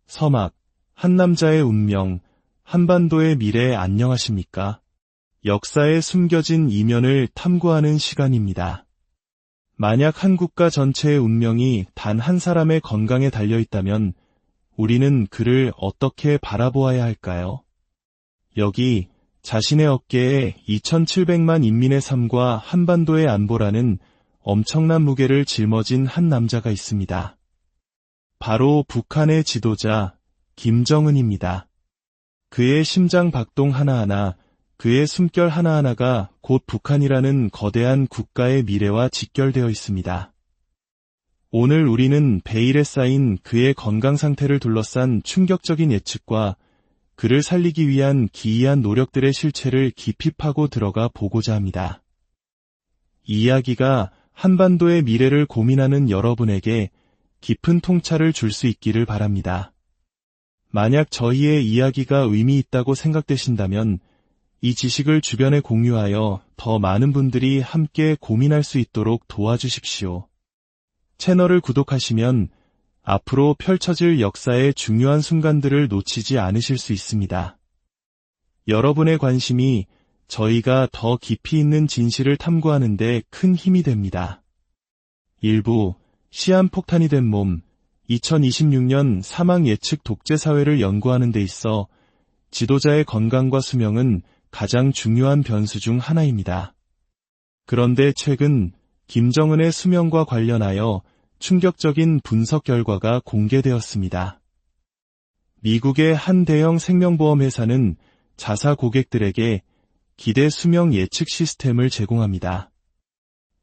서막, 한 남자의 운명, 한반도의 미래 안녕하십니까? 역사에 숨겨진 이면을 탐구하는 시간입니다. 만약 한 국가 전체의 운명이 단 한 사람의 건강에 달려있다면 우리는 그를 어떻게 바라보아야 할까요? 여기 자신의 어깨에 2700만 인민의 삶과 한반도의 안보라는 엄청난 무게를 짊어진 한 남자가 있습니다. 바로 북한의 지도자 김정은입니다. 그의 심장 박동 하나하나, 그의 숨결 하나하나가 곧 북한이라는 거대한 국가의 미래와 직결되어 있습니다. 오늘 우리는 베일에 쌓인 그의 건강 상태를 둘러싼 충격적인 예측과 그를 살리기 위한 기이한 노력들의 실체를 깊이 파고 들어가 보고자 합니다. 이 이야기가 한반도의 미래를 고민하는 여러분에게 깊은 통찰을 줄 수 있기를 바랍니다. 만약 저희의 이야기가 의미 있다고 생각되신다면 이 지식을 주변에 공유하여 더 많은 분들이 함께 고민할 수 있도록 도와주십시오. 채널을 구독하시면 앞으로 펼쳐질 역사의 중요한 순간들을 놓치지 않으실 수 있습니다. 여러분의 관심이 저희가 더 깊이 있는 진실을 탐구하는 데 큰 힘이 됩니다. 일부 시한폭탄이 된 몸, 2026년 사망 예측 독재사회를 연구하는 데 있어 지도자의 건강과 수명은 가장 중요한 변수 중 하나입니다. 그런데 최근 김정은의 수명과 관련하여 충격적인 분석 결과가 공개되었습니다. 미국의 한 대형 생명보험 회사는 자사 고객들에게 기대 수명 예측 시스템을 제공합니다.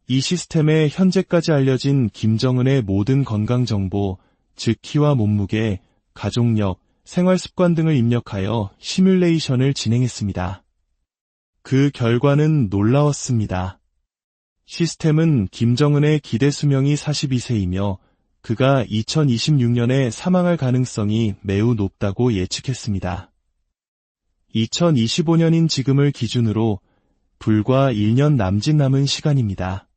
이 시스템에 현재까지 알려진 김정은의 모든 건강 정보, 즉 키와 몸무게, 가족력, 생활습관 등을 입력하여 시뮬레이션을 진행했습니다. 그 결과는 놀라웠습니다. 시스템은 김정은의 기대 수명이 42세이며 그가 2026년에 사망할 가능성이 매우 높다고 예측했습니다. 2025년인 지금을 기준으로 불과 1년 남짓 남은 시간입니다.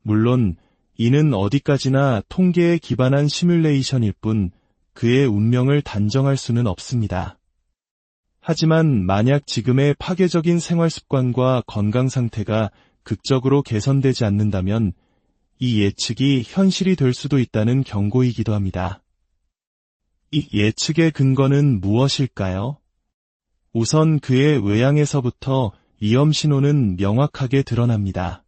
물론 이는 어디까지나 통계에 기반한 시뮬레이션일 뿐 그의 운명을 단정할 수는 없습니다. 하지만 만약 지금의 파괴적인 생활습관과 건강 상태가 극적으로 개선되지 않는다면 이 예측이 현실이 될 수도 있다는 경고이기도 합니다. 이 예측의 근거는 무엇일까요? 우선 그의 외양에서부터 위험 신호는 명확하게 드러납니다.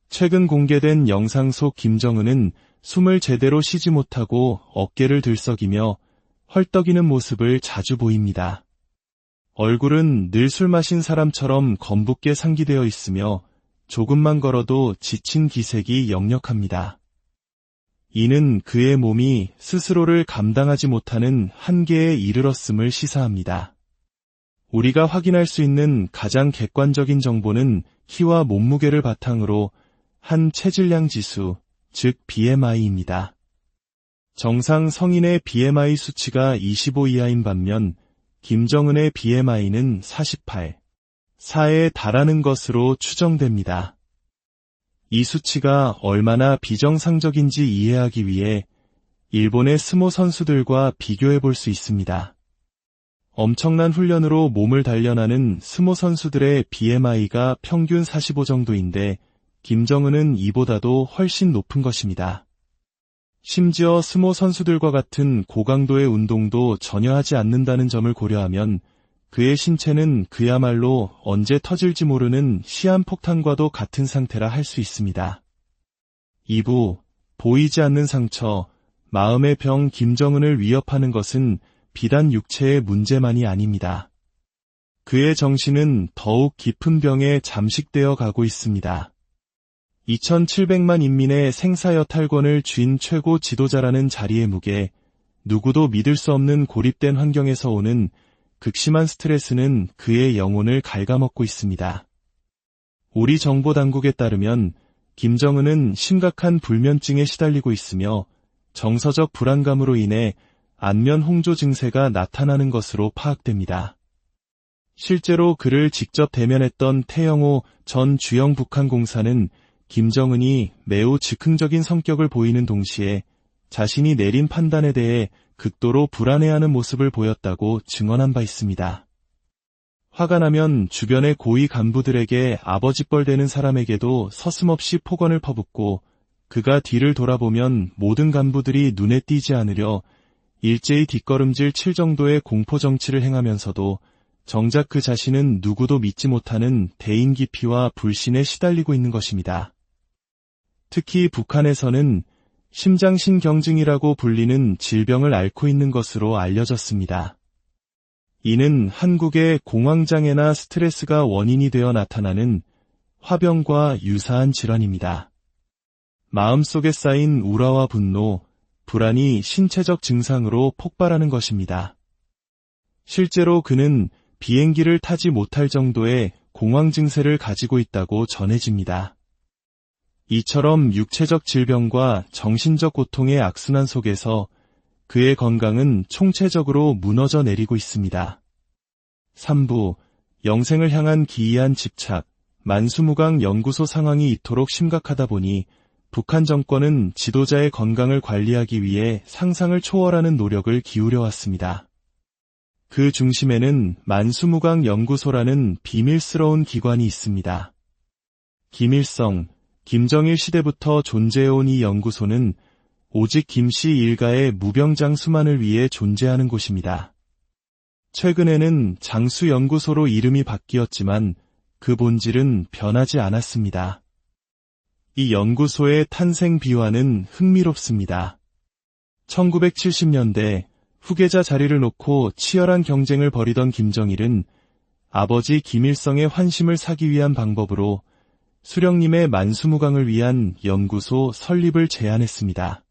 최근 공개된 영상 속 김정은은 숨을 제대로 쉬지 못하고 어깨를 들썩이며 헐떡이는 모습을 자주 보입니다. 얼굴은 늘 술 마신 사람처럼 검붉게 상기되어 있으며 조금만 걸어도 지친 기색이 역력합니다. 이는 그의 몸이 스스로를 감당하지 못하는 한계에 이르렀음을 시사합니다. 우리가 확인할 수 있는 가장 객관적인 정보는 키와 몸무게를 바탕으로 한 체질량 지수, 즉 BMI입니다. 정상 성인의 BMI 수치가 25 이하인 반면 김정은의 BMI는 48, 4에 달하는 것으로 추정됩니다. 이 수치가 얼마나 비정상적인지 이해하기 위해 일본의 스모 선수들과 비교해 볼 수 있습니다. 엄청난 훈련으로 몸을 단련하는 스모 선수들의 BMI가 평균 45 정도인데 김정은은 이보다도 훨씬 높은 것입니다. 심지어 스모 선수들과 같은 고강도의 운동도 전혀 하지 않는다는 점을 고려하면 그의 신체는 그야말로 언제 터질지 모르는 시한폭탄과도 같은 상태라 할 수 있습니다. 2부, 보이지 않는 상처, 마음의 병 김정은을 위협하는 것은 비단 육체의 문제만이 아닙니다. 그의 정신은 더욱 깊은 병에 잠식되어 가고 있습니다. 2700만 인민의 생사여탈권을 쥔 최고 지도자라는 자리의 무게, 누구도 믿을 수 없는 고립된 환경에서 오는 극심한 스트레스는 그의 영혼을 갉아먹고 있습니다. 우리 정보당국에 따르면 김정은은 심각한 불면증에 시달리고 있으며 정서적 불안감으로 인해 안면 홍조 증세가 나타나는 것으로 파악됩니다. 실제로 그를 직접 대면했던 태영호 전 주영 북한공사는 김정은이 매우 즉흥적인 성격을 보이는 동시에 자신이 내린 판단에 대해 극도로 불안해하는 모습을 보였다고 증언한 바 있습니다. 화가 나면 주변의 고위 간부들에게 아버지뻘 되는 사람에게도 서슴없이 폭언을 퍼붓고 그가 뒤를 돌아보면 모든 간부들이 눈에 띄지 않으려 일제히 뒷걸음질 칠 정도의 공포 정치를 행하면서도 정작 그 자신은 누구도 믿지 못하는 대인기피와 불신에 시달리고 있는 것입니다. 특히 북한에서는 심장신경증이라고 불리는 질병을 앓고 있는 것으로 알려졌습니다. 이는 한국의 공황장애나 스트레스가 원인이 되어 나타나는 화병과 유사한 질환입니다. 마음속에 쌓인 우라와 분노, 불안이 신체적 증상으로 폭발하는 것입니다. 실제로 그는 비행기를 타지 못할 정도의 공황 증세를 가지고 있다고 전해집니다. 이처럼 육체적 질병과 정신적 고통의 악순환 속에서 그의 건강은 총체적으로 무너져 내리고 있습니다. 3부, 영생을 향한 기이한 집착, 만수무강 연구소 상황이 이토록 심각하다 보니 북한 정권은 지도자의 건강을 관리하기 위해 상상을 초월하는 노력을 기울여 왔습니다. 그 중심에는 만수무강 연구소라는 비밀스러운 기관이 있습니다. 김일성, 김정일 시대부터 존재해온 이 연구소는 오직 김씨 일가의 무병장수만을 위해 존재하는 곳입니다. 최근에는 장수연구소로 이름이 바뀌었지만 그 본질은 변하지 않았습니다. 이 연구소의 탄생 비화는 흥미롭습니다. 1970년대 후계자 자리를 놓고 치열한 경쟁을 벌이던 김정일은 아버지 김일성의 환심을 사기 위한 방법으로 수령님의 만수무강을 위한 연구소 설립을 제안했습니다.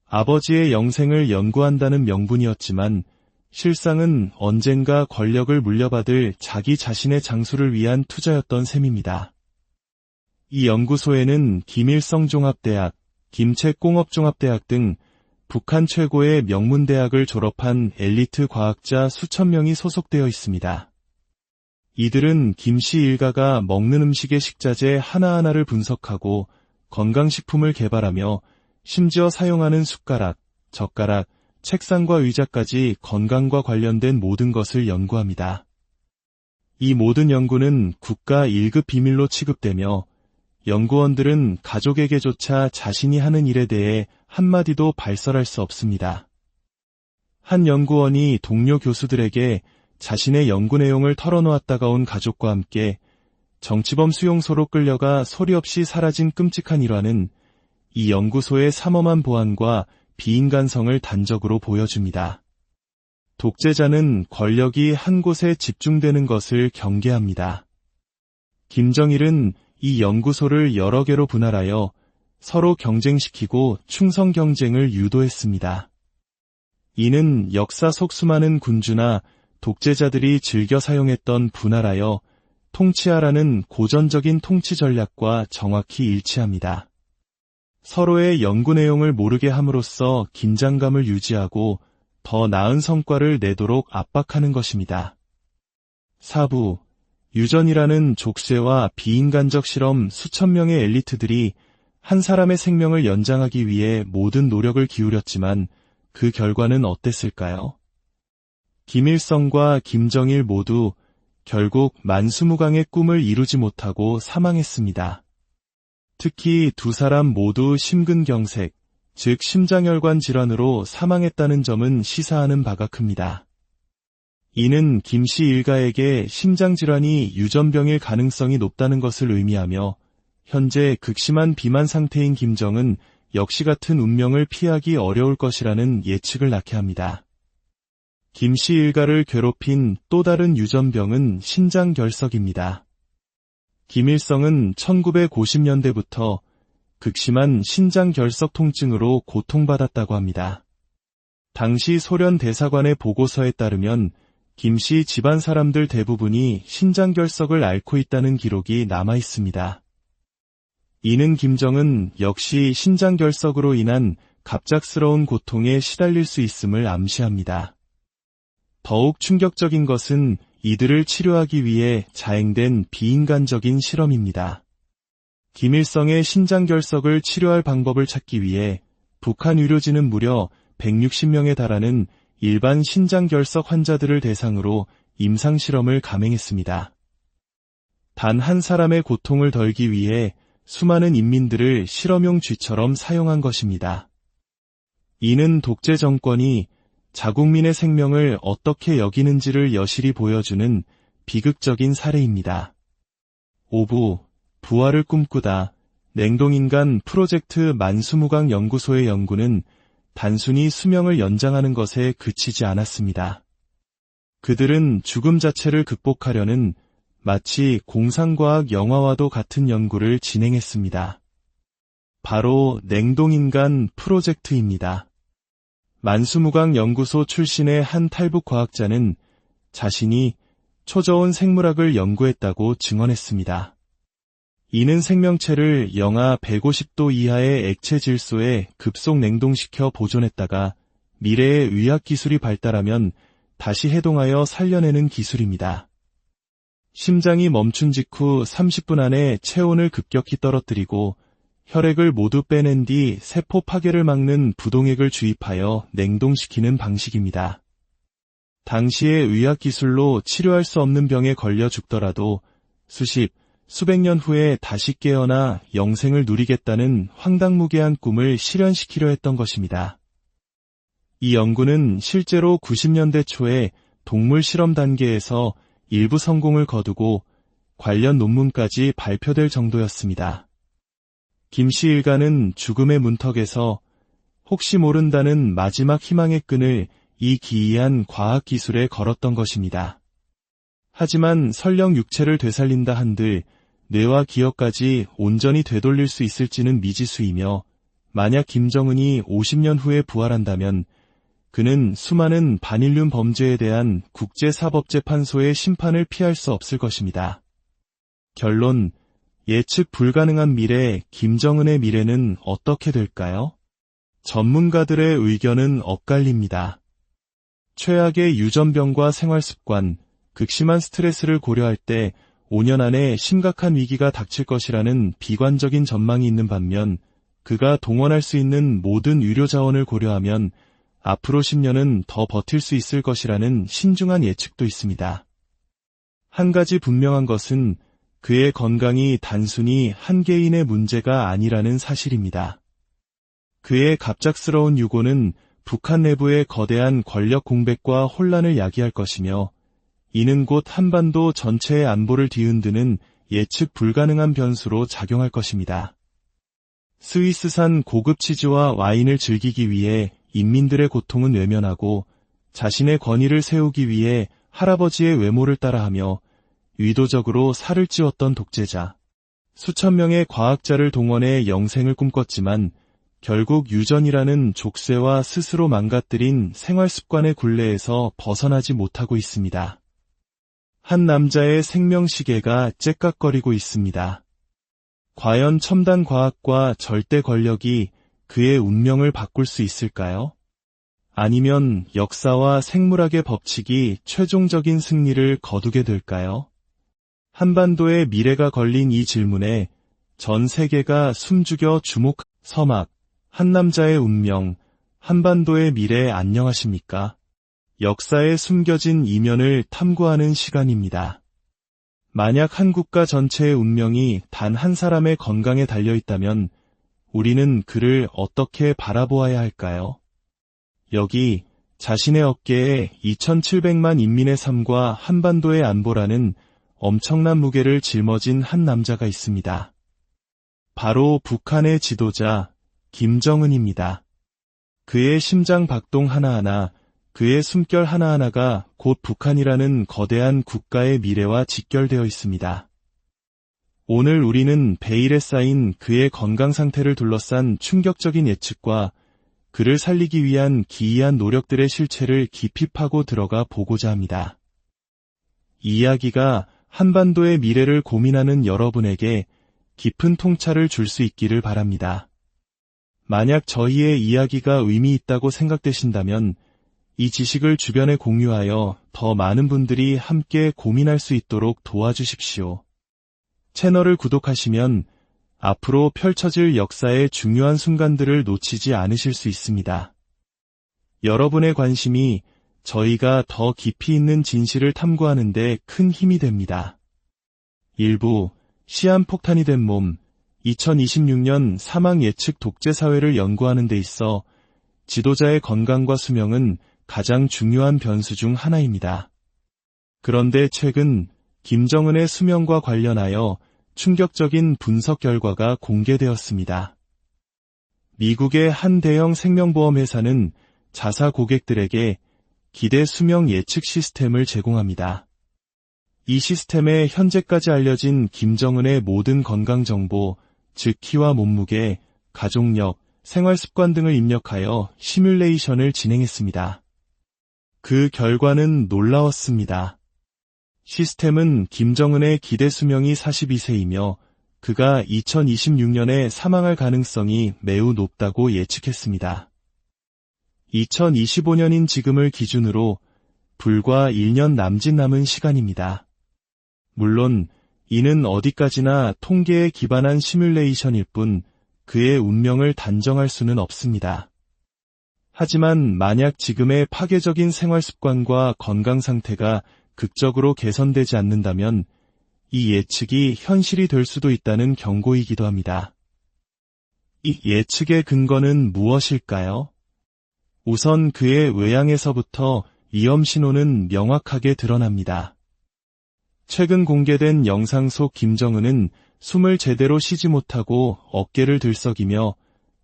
아버지의 영생을 연구한다는 명분이었지만 실상은 언젠가 권력을 물려받을 자기 자신의 장수를 위한 투자였던 셈입니다. 이 연구소에는 김일성종합대학, 김책공업종합대학 등 북한 최고의 명문대학을 졸업한 엘리트 과학자 수천 명이 소속되어 있습니다. 이들은 김씨 일가가 먹는 음식의 식자재 하나하나를 분석하고 건강식품을 개발하며 심지어 사용하는 숟가락, 젓가락, 책상과 의자까지 건강과 관련된 모든 것을 연구합니다. 이 모든 연구는 국가 1급 비밀로 취급되며 연구원들은 가족에게조차 자신이 하는 일에 대해 한마디도 발설할 수 없습니다. 한 연구원이 동료 교수들에게 자신의 연구 내용을 털어놓았다가 온 가족과 함께 정치범 수용소로 끌려가 소리 없이 사라진 끔찍한 일화는 이 연구소의 삼엄한 보안과 비인간성을 단적으로 보여줍니다. 독재자는 권력이 한 곳에 집중되는 것을 경계합니다. 김정일은 이 연구소를 여러 개로 분할하여 서로 경쟁시키고 충성 경쟁을 유도했습니다. 이는 역사 속 수많은 군주나 독재자들이 즐겨 사용했던 분할하여 통치하라는 고전적인 통치 전략과 정확히 일치합니다. 서로의 연구 내용을 모르게 함으로써 긴장감을 유지하고 더 나은 성과를 내도록 압박하는 것입니다. 4부, 유전이라는 족쇄와 비인간적 실험 수천 명의 엘리트들이 한 사람의 생명을 연장하기 위해 모든 노력을 기울였지만 그 결과는 어땠을까요? 김일성과 김정일 모두 결국 만수무강의 꿈을 이루지 못하고 사망했습니다. 특히 두 사람 모두 심근경색, 즉 심장혈관 질환으로 사망했다는 점은 시사하는 바가 큽니다. 이는 김씨 일가에게 심장질환이 유전병일 가능성이 높다는 것을 의미하며 현재 극심한 비만 상태인 김정은 역시 같은 운명을 피하기 어려울 것이라는 예측을 낳게 합니다. 김씨 일가를 괴롭힌 또 다른 유전병은 신장결석입니다. 김일성은 1950년대부터 극심한 신장결석 통증으로 고통받았다고 합니다. 당시 소련 대사관의 보고서에 따르면 김씨 집안 사람들 대부분이 신장결석을 앓고 있다는 기록이 남아 있습니다. 이는 김정은 역시 신장결석으로 인한 갑작스러운 고통에 시달릴 수 있음을 암시합니다. 더욱 충격적인 것은 이들을 치료하기 위해 자행된 비인간적인 실험입니다. 김일성의 신장결석을 치료할 방법을 찾기 위해 북한 의료진은 무려 160명에 달하는 일반 신장결석 환자들을 대상으로 임상실험을 감행했습니다. 단 한 사람의 고통을 덜기 위해 수많은 인민들을 실험용 쥐처럼 사용한 것입니다. 이는 독재 정권이 자국민의 생명을 어떻게 여기는지를 여실히 보여주는 비극적인 사례입니다. 5부, 부활을 꿈꾸다. 냉동인간 프로젝트 만수무강 연구소의 연구는 단순히 수명을 연장하는 것에 그치지 않았습니다. 그들은 죽음 자체를 극복하려는 마치 공상과학 영화와도 같은 연구를 진행했습니다. 바로 냉동인간 프로젝트입니다. 만수무강 연구소 출신의 한 탈북 과학자는 자신이 초저온 생물학을 연구했다고 증언했습니다. 이는 생명체를 영하 150도 이하의 액체 질소에 급속 냉동시켜 보존했다가 미래의 의학 기술이 발달하면 다시 해동하여 살려내는 기술입니다. 심장이 멈춘 직후 30분 안에 체온을 급격히 떨어뜨리고 혈액을 모두 빼낸 뒤 세포 파괴를 막는 부동액을 주입하여 냉동시키는 방식입니다. 당시의 의학 기술로 치료할 수 없는 병에 걸려 죽더라도 수백 년 후에 다시 깨어나 영생을 누리겠다는 황당무계한 꿈을 실현시키려 했던 것입니다. 이 연구는 실제로 90년대 초에 동물 실험 단계에서 일부 성공을 거두고 관련 논문까지 발표될 정도였습니다. 김씨 일가는 죽음의 문턱에서 혹시 모른다는 마지막 희망의 끈을 이 기이한 과학기술에 걸었던 것입니다. 하지만 설령 육체를 되살린다 한들 뇌와 기억까지 온전히 되돌릴 수 있을지는 미지수이며 만약 김정은이 50년 후에 부활한다면 그는 수많은 반인륜 범죄에 대한 국제사법재판소의 심판을 피할 수 없을 것입니다. 결론, 예측 불가능한 미래, 김정은의 미래는 어떻게 될까요? 전문가들의 의견은 엇갈립니다. 최악의 유전병과 생활습관, 극심한 스트레스를 고려할 때 5년 안에 심각한 위기가 닥칠 것이라는 비관적인 전망이 있는 반면 그가 동원할 수 있는 모든 의료 자원을 고려하면 앞으로 10년은 더 버틸 수 있을 것이라는 신중한 예측도 있습니다. 한 가지 분명한 것은 그의 건강이 단순히 한 개인의 문제가 아니라는 사실입니다. 그의 갑작스러운 유고는 북한 내부의 거대한 권력 공백과 혼란을 야기할 것이며 이는 곧 한반도 전체의 안보를 뒤흔드는 예측 불가능한 변수로 작용할 것입니다. 스위스산 고급 치즈와 와인을 즐기기 위해 인민들의 고통은 외면하고 자신의 권위를 세우기 위해 할아버지의 외모를 따라하며 의도적으로 살을 찌웠던 독재자. 수천 명의 과학자를 동원해 영생을 꿈꿨지만 결국 유전이라는 족쇄와 스스로 망가뜨린 생활습관의 굴레에서 벗어나지 못하고 있습니다. 한 남자의 생명시계가 째깍거리고 있습니다. 과연 첨단 과학과 절대 권력이 그의 운명을 바꿀 수 있을까요? 아니면 역사와 생물학의 법칙이 최종적인 승리를 거두게 될까요? 한반도의 미래가 걸린 이 질문에 전 세계가 숨죽여 서막, 한 남자의 운명, 한반도의 미래 안녕하십니까? 역사에 숨겨진 이면을 탐구하는 시간입니다. 만약 한 국가 전체의 운명이 단 한 사람의 건강에 달려있다면 우리는 그를 어떻게 바라보아야 할까요? 여기 자신의 어깨에 2700만 인민의 삶과 한반도의 안보라는 엄청난 무게를 짊어진 한 남자가 있습니다. 바로 북한의 지도자 김정은입니다. 그의 심장 박동 하나하나, 그의 숨결 하나하나가 곧 북한이라는 거대한 국가의 미래와 직결되어 있습니다. 오늘 우리는 베일에 쌓인 그의 건강 상태를 둘러싼 충격적인 예측과 그를 살리기 위한 기이한 노력들의 실체를 깊이 파고 들어가 보고자 합니다. 이 이야기가 한반도의 미래를 고민하는 여러분에게 깊은 통찰을 줄 수 있기를 바랍니다. 만약 저희의 이야기가 의미 있다고 생각되신다면 이 지식을 주변에 공유하여 더 많은 분들이 함께 고민할 수 있도록 도와주십시오. 채널을 구독하시면 앞으로 펼쳐질 역사의 중요한 순간들을 놓치지 않으실 수 있습니다. 여러분의 관심이 저희가 더 깊이 있는 진실을 탐구하는 데 큰 힘이 됩니다. 일부 시한폭탄이 된 몸 2026년 사망 예측 독재 사회를 연구하는 데 있어 지도자의 건강과 수명은 가장 중요한 변수 중 하나입니다. 그런데 최근 김정은의 수명과 관련하여 충격적인 분석 결과가 공개되었습니다. 미국의 한 대형 생명보험 회사는 자사 고객들에게 기대 수명 예측 시스템을 제공합니다. 이 시스템에 현재까지 알려진 김정은의 모든 건강 정보, 즉 키와 몸무게, 가족력, 생활습관 등을 입력하여 시뮬레이션을 진행했습니다. 그 결과는 놀라웠습니다. 시스템은 김정은의 기대 수명이 42세이며 그가 2026년에 사망할 가능성이 매우 높다고 예측했습니다. 2025년인 지금을 기준으로 불과 1년 남짓 남은 시간입니다. 물론 이는 어디까지나 통계에 기반한 시뮬레이션일 뿐 그의 운명을 단정할 수는 없습니다. 하지만 만약 지금의 파괴적인 생활습관과 건강 상태가 극적으로 개선되지 않는다면 이 예측이 현실이 될 수도 있다는 경고이기도 합니다. 이 예측의 근거는 무엇일까요? 우선 그의 외양에서부터 위험 신호는 명확하게 드러납니다. 최근 공개된 영상 속 김정은은 숨을 제대로 쉬지 못하고 어깨를 들썩이며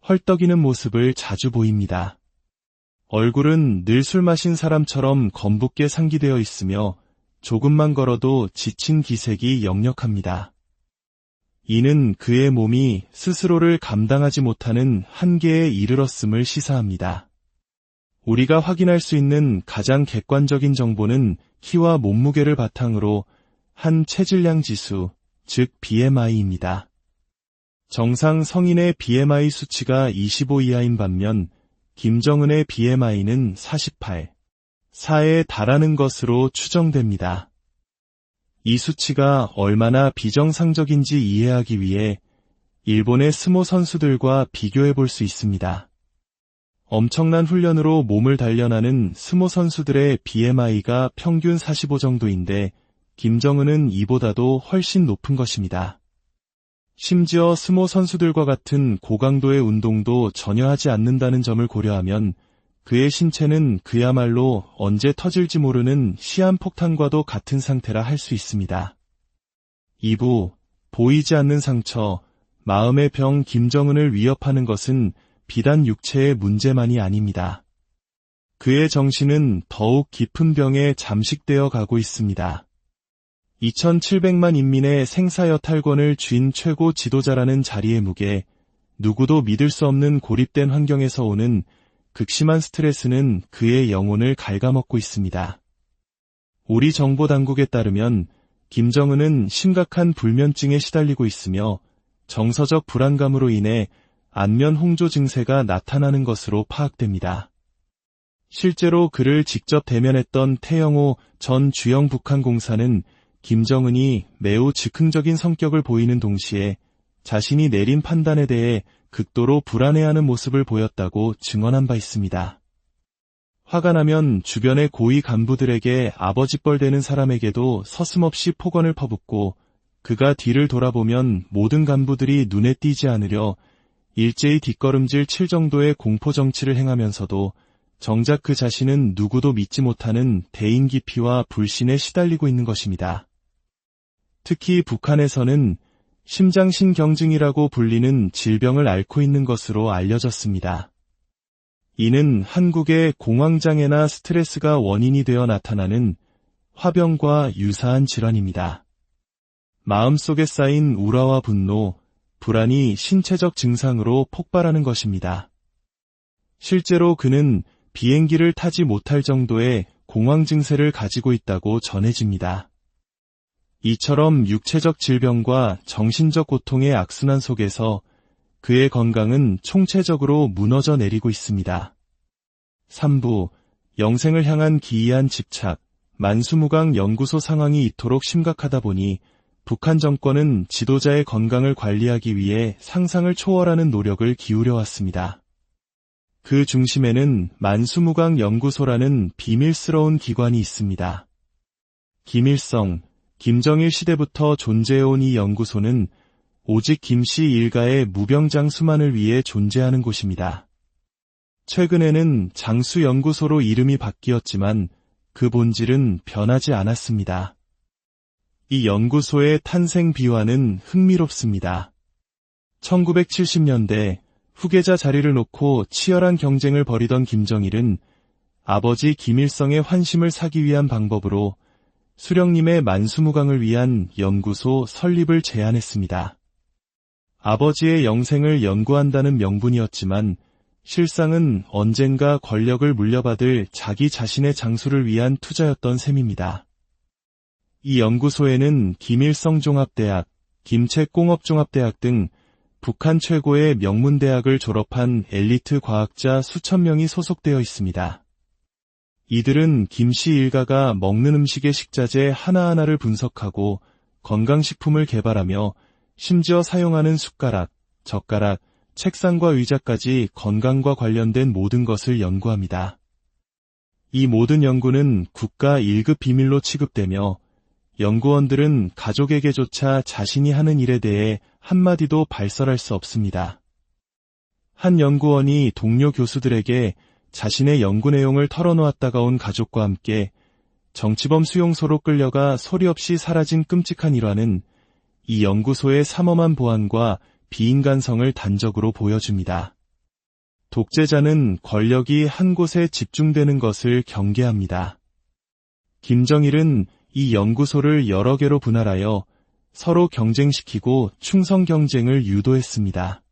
헐떡이는 모습을 자주 보입니다. 얼굴은 늘 술 마신 사람처럼 검붉게 상기되어 있으며 조금만 걸어도 지친 기색이 역력합니다. 이는 그의 몸이 스스로를 감당하지 못하는 한계에 이르렀음을 시사합니다. 우리가 확인할 수 있는 가장 객관적인 정보는 키와 몸무게를 바탕으로 한 체질량 지수, 즉 BMI입니다. 정상 성인의 BMI 수치가 25 이하인 반면 김정은의 BMI는 48, 4에 달하는 것으로 추정됩니다. 이 수치가 얼마나 비정상적인지 이해하기 위해 일본의 스모 선수들과 비교해 볼 수 있습니다. 엄청난 훈련으로 몸을 단련하는 스모 선수들의 BMI가 평균 45 정도인데 김정은은 이보다도 훨씬 높은 것입니다. 심지어 스모 선수들과 같은 고강도의 운동도 전혀 하지 않는다는 점을 고려하면 그의 신체는 그야말로 언제 터질지 모르는 시한폭탄과도 같은 상태라 할 수 있습니다. 2부, 보이지 않는 상처, 마음의 병 김정은을 위협하는 것은 비단 육체의 문제만이 아닙니다. 그의 정신은 더욱 깊은 병에 잠식되어 가고 있습니다. 2700만 인민의 생사여탈권을 쥔 최고 지도자라는 자리의 무게, 누구도 믿을 수 없는 고립된 환경에서 오는 극심한 스트레스는 그의 영혼을 갉아먹고 있습니다. 우리 정보당국에 따르면 김정은은 심각한 불면증에 시달리고 있으며 정서적 불안감으로 인해 안면 홍조 증세가 나타나는 것으로 파악됩니다. 실제로 그를 직접 대면했던 태영호 전 주영 북한공사는 김정은이 매우 즉흥적인 성격을 보이는 동시에 자신이 내린 판단에 대해 극도로 불안해하는 모습을 보였다고 증언한 바 있습니다. 화가 나면 주변의 고위 간부들에게 아버지뻘 되는 사람에게도 서슴없이 폭언을 퍼붓고 그가 뒤를 돌아보면 모든 간부들이 눈에 띄지 않으려 일제히 뒷걸음질 칠 정도의 공포 정치를 행하면서도 정작 그 자신은 누구도 믿지 못하는 대인 기피와 불신에 시달리고 있는 것입니다. 특히 북한에서는 심장신경증이라고 불리는 질병을 앓고 있는 것으로 알려졌습니다. 이는 한국의 공황장애나 스트레스가 원인이 되어 나타나는 화병과 유사한 질환입니다. 마음속에 쌓인 우라와 분노, 불안이 신체적 증상으로 폭발하는 것입니다. 실제로 그는 비행기를 타지 못할 정도의 공황 증세를 가지고 있다고 전해집니다. 이처럼 육체적 질병과 정신적 고통의 악순환 속에서 그의 건강은 총체적으로 무너져 내리고 있습니다. 3부, 영생을 향한 기이한 집착, 만수무강 연구소 상황이 이토록 심각하다 보니 북한 정권은 지도자의 건강을 관리하기 위해 상상을 초월하는 노력을 기울여 왔습니다. 그 중심에는 만수무강 연구소라는 비밀스러운 기관이 있습니다. 김일성, 김정일 시대부터 존재해온 이 연구소는 오직 김씨 일가의 무병장수만을 위해 존재하는 곳입니다. 최근에는 장수연구소로 이름이 바뀌었지만 그 본질은 변하지 않았습니다. 이 연구소의 탄생 비화는 흥미롭습니다. 1970년대 후계자 자리를 놓고 치열한 경쟁을 벌이던 김정일은 아버지 김일성의 환심을 사기 위한 방법으로 수령님의 만수무강을 위한 연구소 설립을 제안했습니다. 아버지의 영생을 연구한다는 명분이었지만 실상은 언젠가 권력을 물려받을 자기 자신의 장수를 위한 투자였던 셈입니다. 이 연구소에는 김일성종합대학, 김책공업종합대학 등 북한 최고의 명문대학을 졸업한 엘리트 과학자 수천 명이 소속되어 있습니다. 이들은 김씨 일가가 먹는 음식의 식자재 하나하나를 분석하고 건강식품을 개발하며 심지어 사용하는 숟가락, 젓가락, 책상과 의자까지 건강과 관련된 모든 것을 연구합니다. 이 모든 연구는 국가 1급 비밀로 취급되며 연구원들은 가족에게조차 자신이 하는 일에 대해 한마디도 발설할 수 없습니다. 한 연구원이 동료 교수들에게 자신의 연구 내용을 털어놓았다가 온 가족과 함께 정치범 수용소로 끌려가 소리 없이 사라진 끔찍한 일화는 이 연구소의 삼엄한 보안과 비인간성을 단적으로 보여줍니다. 독재자는 권력이 한 곳에 집중되는 것을 경계합니다. 김정일은 이 연구소를 여러 개로 분할하여 서로 경쟁시키고 충성 경쟁을 유도했습니다.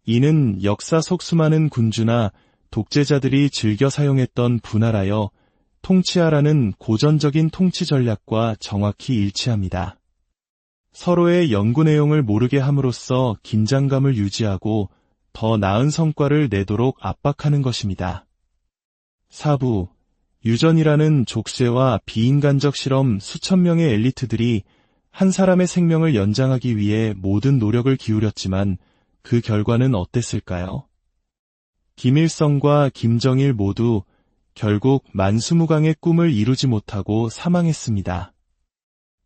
이는 역사 속 수많은 군주나 독재자들이 즐겨 사용했던 분할하여 통치하라는 고전적인 통치 전략과 정확히 일치합니다. 서로의 연구 내용을 모르게 함으로써 긴장감을 유지하고 더 나은 성과를 내도록 압박하는 것입니다. 사부, 유전이라는 족쇄와 비인간적 실험 수천 명의 엘리트들이 한 사람의 생명을 연장하기 위해 모든 노력을 기울였지만 그 결과는 어땠을까요? 김일성과 김정일 모두 결국 만수무강의 꿈을 이루지 못하고 사망했습니다.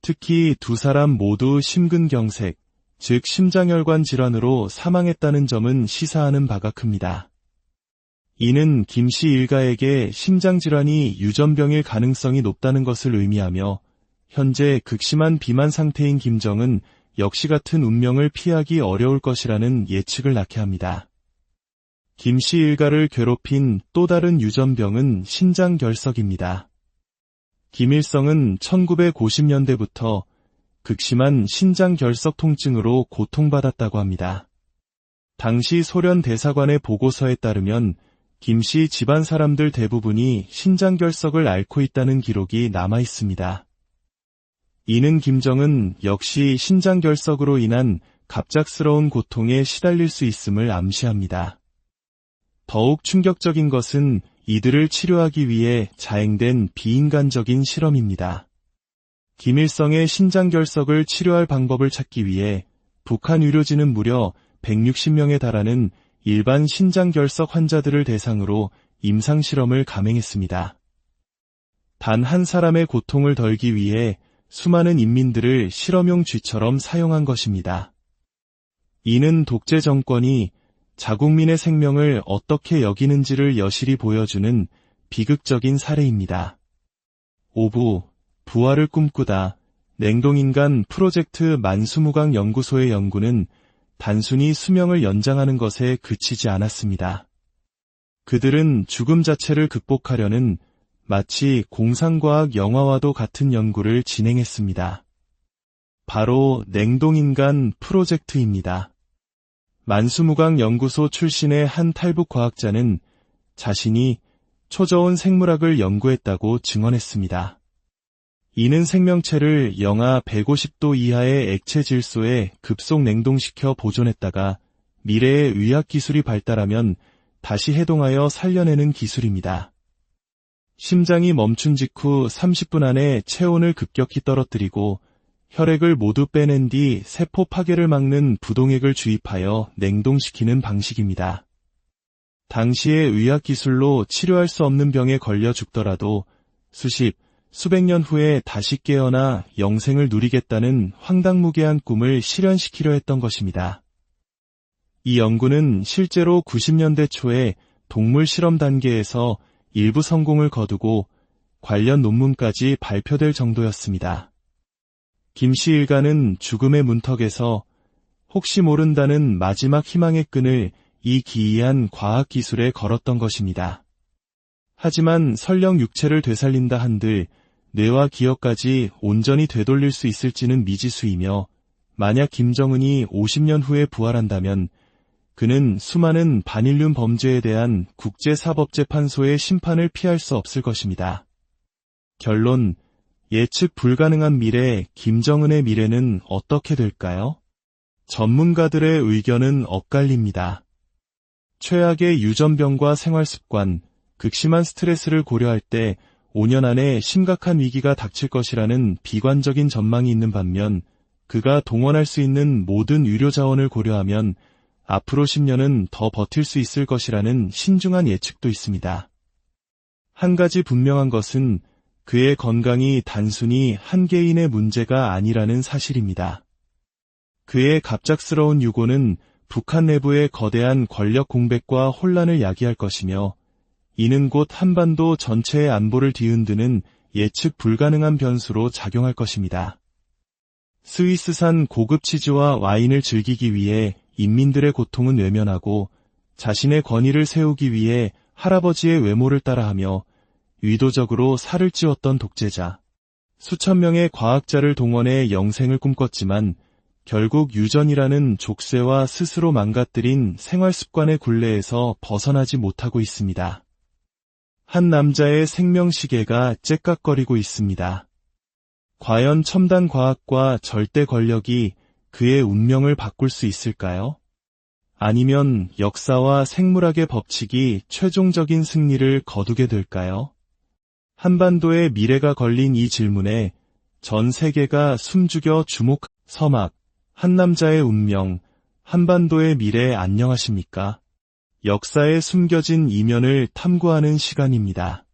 특히 두 사람 모두 심근경색, 즉 심장혈관 질환으로 사망했다는 점은 시사하는 바가 큽니다. 이는 김씨 일가에게 심장질환이 유전병일 가능성이 높다는 것을 의미하며 현재 극심한 비만 상태인 김정은 역시 같은 운명을 피하기 어려울 것이라는 예측을 낳게 합니다. 김씨 일가를 괴롭힌 또 다른 유전병은 신장결석입니다. 김일성은 1950년대부터 극심한 신장결석 통증으로 고통받았다고 합니다. 당시 소련 대사관의 보고서에 따르면 김씨 집안 사람들 대부분이 신장결석을 앓고 있다는 기록이 남아 있습니다. 이는 김정은 역시 신장결석으로 인한 갑작스러운 고통에 시달릴 수 있음을 암시합니다. 더욱 충격적인 것은 이들을 치료하기 위해 자행된 비인간적인 실험입니다. 김일성의 신장결석을 치료할 방법을 찾기 위해 북한 의료진은 무려 160명에 달하는 일반 신장결석 환자들을 대상으로 임상실험을 감행했습니다. 단 한 사람의 고통을 덜기 위해 수많은 인민들을 실험용 쥐처럼 사용한 것입니다. 이는 독재 정권이 자국민의 생명을 어떻게 여기는지를 여실히 보여주는 비극적인 사례입니다. 5부, 부활을 꿈꾸다, 냉동인간 프로젝트 만수무강 연구소의 연구는 단순히 수명을 연장하는 것에 그치지 않았습니다. 그들은 죽음 자체를 극복하려는 마치 공상과학 영화와도 같은 연구를 진행했습니다. 바로 냉동인간 프로젝트입니다. 만수무강 연구소 출신의 한 탈북 과학자는 자신이 초저온 생물학을 연구했다고 증언했습니다. 이는 생명체를 영하 150도 이하의 액체 질소에 급속 냉동시켜 보존했다가 미래의 의학 기술이 발달하면 다시 해동하여 살려내는 기술입니다. 심장이 멈춘 직후 30분 안에 체온을 급격히 떨어뜨리고 혈액을 모두 빼낸 뒤 세포 파괴를 막는 부동액을 주입하여 냉동시키는 방식입니다. 당시의 의학기술로 치료할 수 없는 병에 걸려 죽더라도 수백 년 후에 다시 깨어나 영생을 누리겠다는 황당무계한 꿈을 실현시키려 했던 것입니다. 이 연구는 실제로 90년대 초에 동물 실험 단계에서 일부 성공을 거두고 관련 논문까지 발표될 정도였습니다. 김씨 일가는 죽음의 문턱에서 혹시 모른다는 마지막 희망의 끈을 이 기이한 과학기술에 걸었던 것입니다. 하지만 설령 육체를 되살린다 한들 뇌와 기억까지 온전히 되돌릴 수 있을지는 미지수이며, 만약 김정은이 50년 후에 부활한다면 그는 수많은 반인륜 범죄에 대한 국제사법재판소의 심판을 피할 수 없을 것입니다. 결론, 예측 불가능한 미래, 김정은의 미래는 어떻게 될까요? 전문가들의 의견은 엇갈립니다. 최악의 유전병과 생활습관, 극심한 스트레스를 고려할 때 5년 안에 심각한 위기가 닥칠 것이라는 비관적인 전망이 있는 반면, 그가 동원할 수 있는 모든 의료 자원을 고려하면 앞으로 10년은 더 버틸 수 있을 것이라는 신중한 예측도 있습니다. 한 가지 분명한 것은 그의 건강이 단순히 한 개인의 문제가 아니라는 사실입니다. 그의 갑작스러운 유고는 북한 내부의 거대한 권력 공백과 혼란을 야기할 것이며, 이는 곧 한반도 전체의 안보를 뒤흔드는 예측 불가능한 변수로 작용할 것입니다. 스위스산 고급 치즈와 와인을 즐기기 위해 인민들의 고통은 외면하고, 자신의 권위를 세우기 위해 할아버지의 외모를 따라하며 의도적으로 살을 찌웠던 독재자. 수천 명의 과학자를 동원해 영생을 꿈꿨지만 결국 유전이라는 족쇄와 스스로 망가뜨린 생활습관의 굴레에서 벗어나지 못하고 있습니다. 한 남자의 생명시계가 째깍거리고 있습니다. 과연 첨단 과학과 절대 권력이 그의 운명을 바꿀 수 있을까요? 아니면 역사와 생물학의 법칙이 최종적인 승리를 거두게 될까요? 한반도의 미래가 걸린 이 질문에 전 세계가 숨죽여 서막, 한 남자의 운명, 한반도의 미래 안녕하십니까? 역사에 숨겨진 이면을 탐구하는 시간입니다.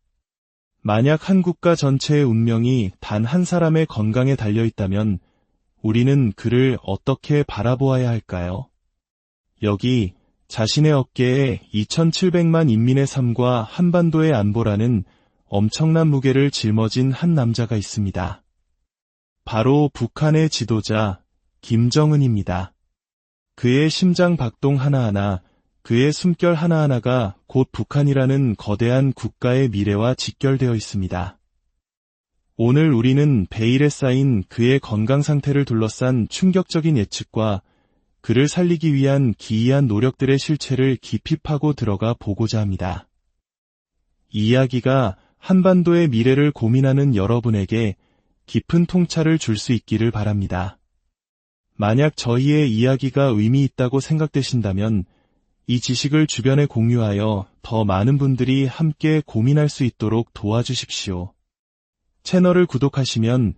만약 한 국가 전체의 운명이 단 한 사람의 건강에 달려있다면 우리는 그를 어떻게 바라보아야 할까요? 여기 자신의 어깨에 2700만 인민의 삶과 한반도의 안보라는 엄청난 무게를 짊어진 한 남자가 있습니다. 바로 북한의 지도자 김정은입니다. 그의 심장 박동 하나하나, 그의 숨결 하나하나가 곧 북한이라는 거대한 국가의 미래와 직결되어 있습니다. 오늘 우리는 베일에 쌓인 그의 건강 상태를 둘러싼 충격적인 예측과 그를 살리기 위한 기이한 노력들의 실체를 깊이 파고 들어가 보고자 합니다. 이 이야기가 한반도의 미래를 고민하는 여러분에게 깊은 통찰을 줄 수 있기를 바랍니다. 만약 저희의 이야기가 의미 있다고 생각되신다면 이 지식을 주변에 공유하여 더 많은 분들이 함께 고민할 수 있도록 도와주십시오. 채널을 구독하시면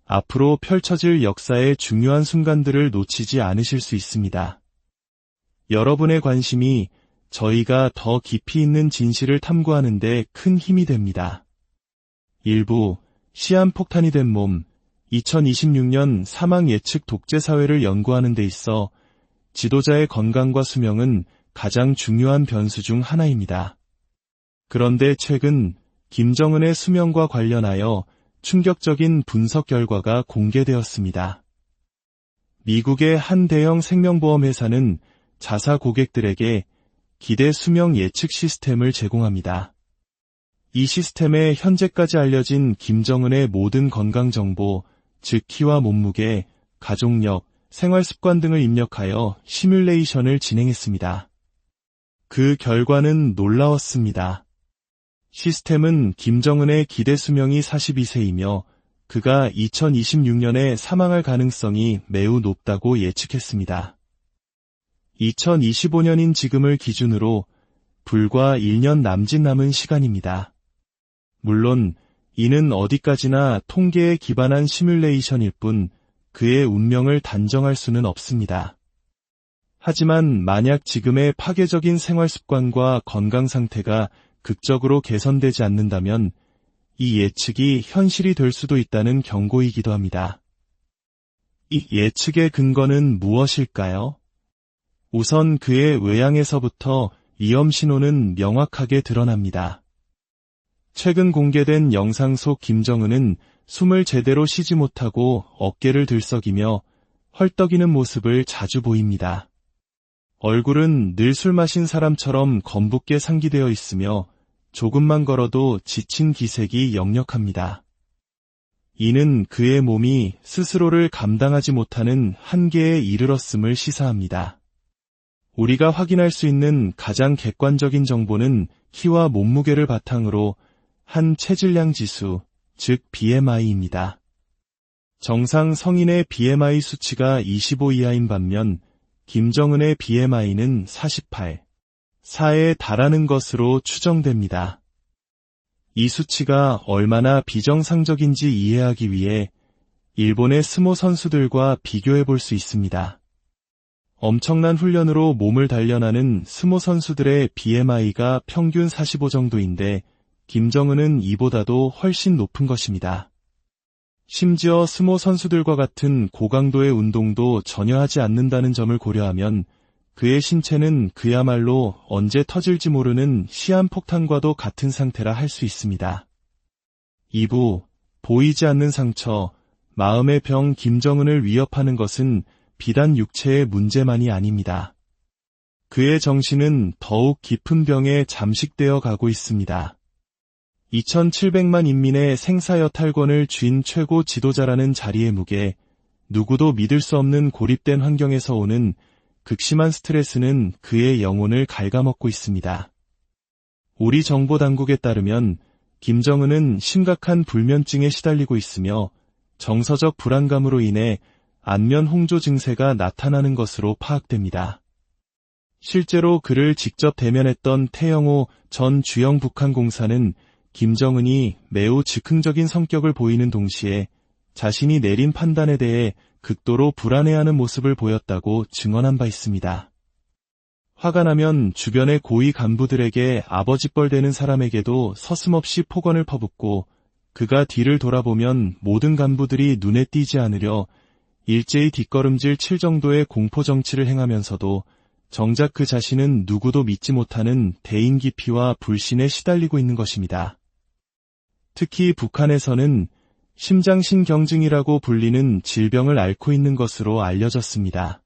앞으로 펼쳐질 역사의 중요한 순간들을 놓치지 않으실 수 있습니다. 여러분의 관심이 저희가 더 깊이 있는 진실을 탐구하는 데 큰 힘이 됩니다. 일부 시한폭탄이 된 몸, 2026년 사망 예측 독재사회를 연구하는 데 있어 지도자의 건강과 수명은 가장 중요한 변수 중 하나입니다. 그런데 최근 김정은의 수명과 관련하여 충격적인 분석 결과가 공개되었습니다. 미국의 한 대형 생명보험 회사는 자사 고객들에게 기대 수명 예측 시스템을 제공합니다. 이 시스템에 현재까지 알려진 김정은의 모든 건강 정보, 즉 키와 몸무게, 가족력, 생활습관 등을 입력하여 시뮬레이션을 진행했습니다. 그 결과는 놀라웠습니다. 시스템은 김정은의 기대 수명이 42세이며 그가 2026년에 사망할 가능성이 매우 높다고 예측했습니다. 2025년인 지금을 기준으로 불과 1년 남짓 남은 시간입니다. 물론 이는 어디까지나 통계에 기반한 시뮬레이션일 뿐 그의 운명을 단정할 수는 없습니다. 하지만 만약 지금의 파괴적인 생활 습관과 건강 상태가 극적으로 개선되지 않는다면 이 예측이 현실이 될 수도 있다는 경고이기도 합니다. 이 예측의 근거는 무엇일까요? 우선 그의 외양에서부터 위험 신호는 명확하게 드러납니다. 최근 공개된 영상 속 김정은은 숨을 제대로 쉬지 못하고 어깨를 들썩이며 헐떡이는 모습을 자주 보입니다. 얼굴은 늘 술 마신 사람처럼 검붉게 상기되어 있으며 조금만 걸어도 지친 기색이 역력합니다. 이는 그의 몸이 스스로를 감당하지 못하는 한계에 이르렀음을 시사합니다. 우리가 확인할 수 있는 가장 객관적인 정보는 키와 몸무게를 바탕으로 한 체질량 지수, 즉 BMI입니다. 정상 성인의 BMI 수치가 25 이하인 반면 김정은의 BMI는 48, 4에 달하는 것으로 추정됩니다. 이 수치가 얼마나 비정상적인지 이해하기 위해 일본의 스모 선수들과 비교해 볼 수 있습니다. 엄청난 훈련으로 몸을 단련하는 스모 선수들의 BMI가 평균 45 정도인데 김정은은 이보다도 훨씬 높은 것입니다. 심지어 스모 선수들과 같은 고강도의 운동도 전혀 하지 않는다는 점을 고려하면 그의 신체는 그야말로 언제 터질지 모르는 시한폭탄과도 같은 상태라 할 수 있습니다. 2부, 보이지 않는 상처, 마음의 병 김정은을 위협하는 것은 비단 육체의 문제만이 아닙니다. 그의 정신은 더욱 깊은 병에 잠식되어 가고 있습니다. 2700만 인민의 생사여탈권을 쥔 최고 지도자라는 자리의 무게, 누구도 믿을 수 없는 고립된 환경에서 오는 극심한 스트레스는 그의 영혼을 갉아먹고 있습니다. 우리 정보당국에 따르면 김정은은 심각한 불면증에 시달리고 있으며 정서적 불안감으로 인해 안면 홍조 증세가 나타나는 것으로 파악됩니다. 실제로 그를 직접 대면했던 태영호 전 주영 북한공사는 김정은이 매우 즉흥적인 성격을 보이는 동시에 자신이 내린 판단에 대해 극도로 불안해하는 모습을 보였다고 증언한 바 있습니다. 화가 나면 주변의 고위 간부들에게 아버지뻘 되는 사람에게도 서슴없이 폭언을 퍼붓고 그가 뒤를 돌아보면 모든 간부들이 눈에 띄지 않으려 일제히 뒷걸음질 칠 정도의 공포 정치를 행하면서도 정작 그 자신은 누구도 믿지 못하는 대인기피와 불신에 시달리고 있는 것입니다. 특히 북한에서는 심장신경증이라고 불리는 질병을 앓고 있는 것으로 알려졌습니다.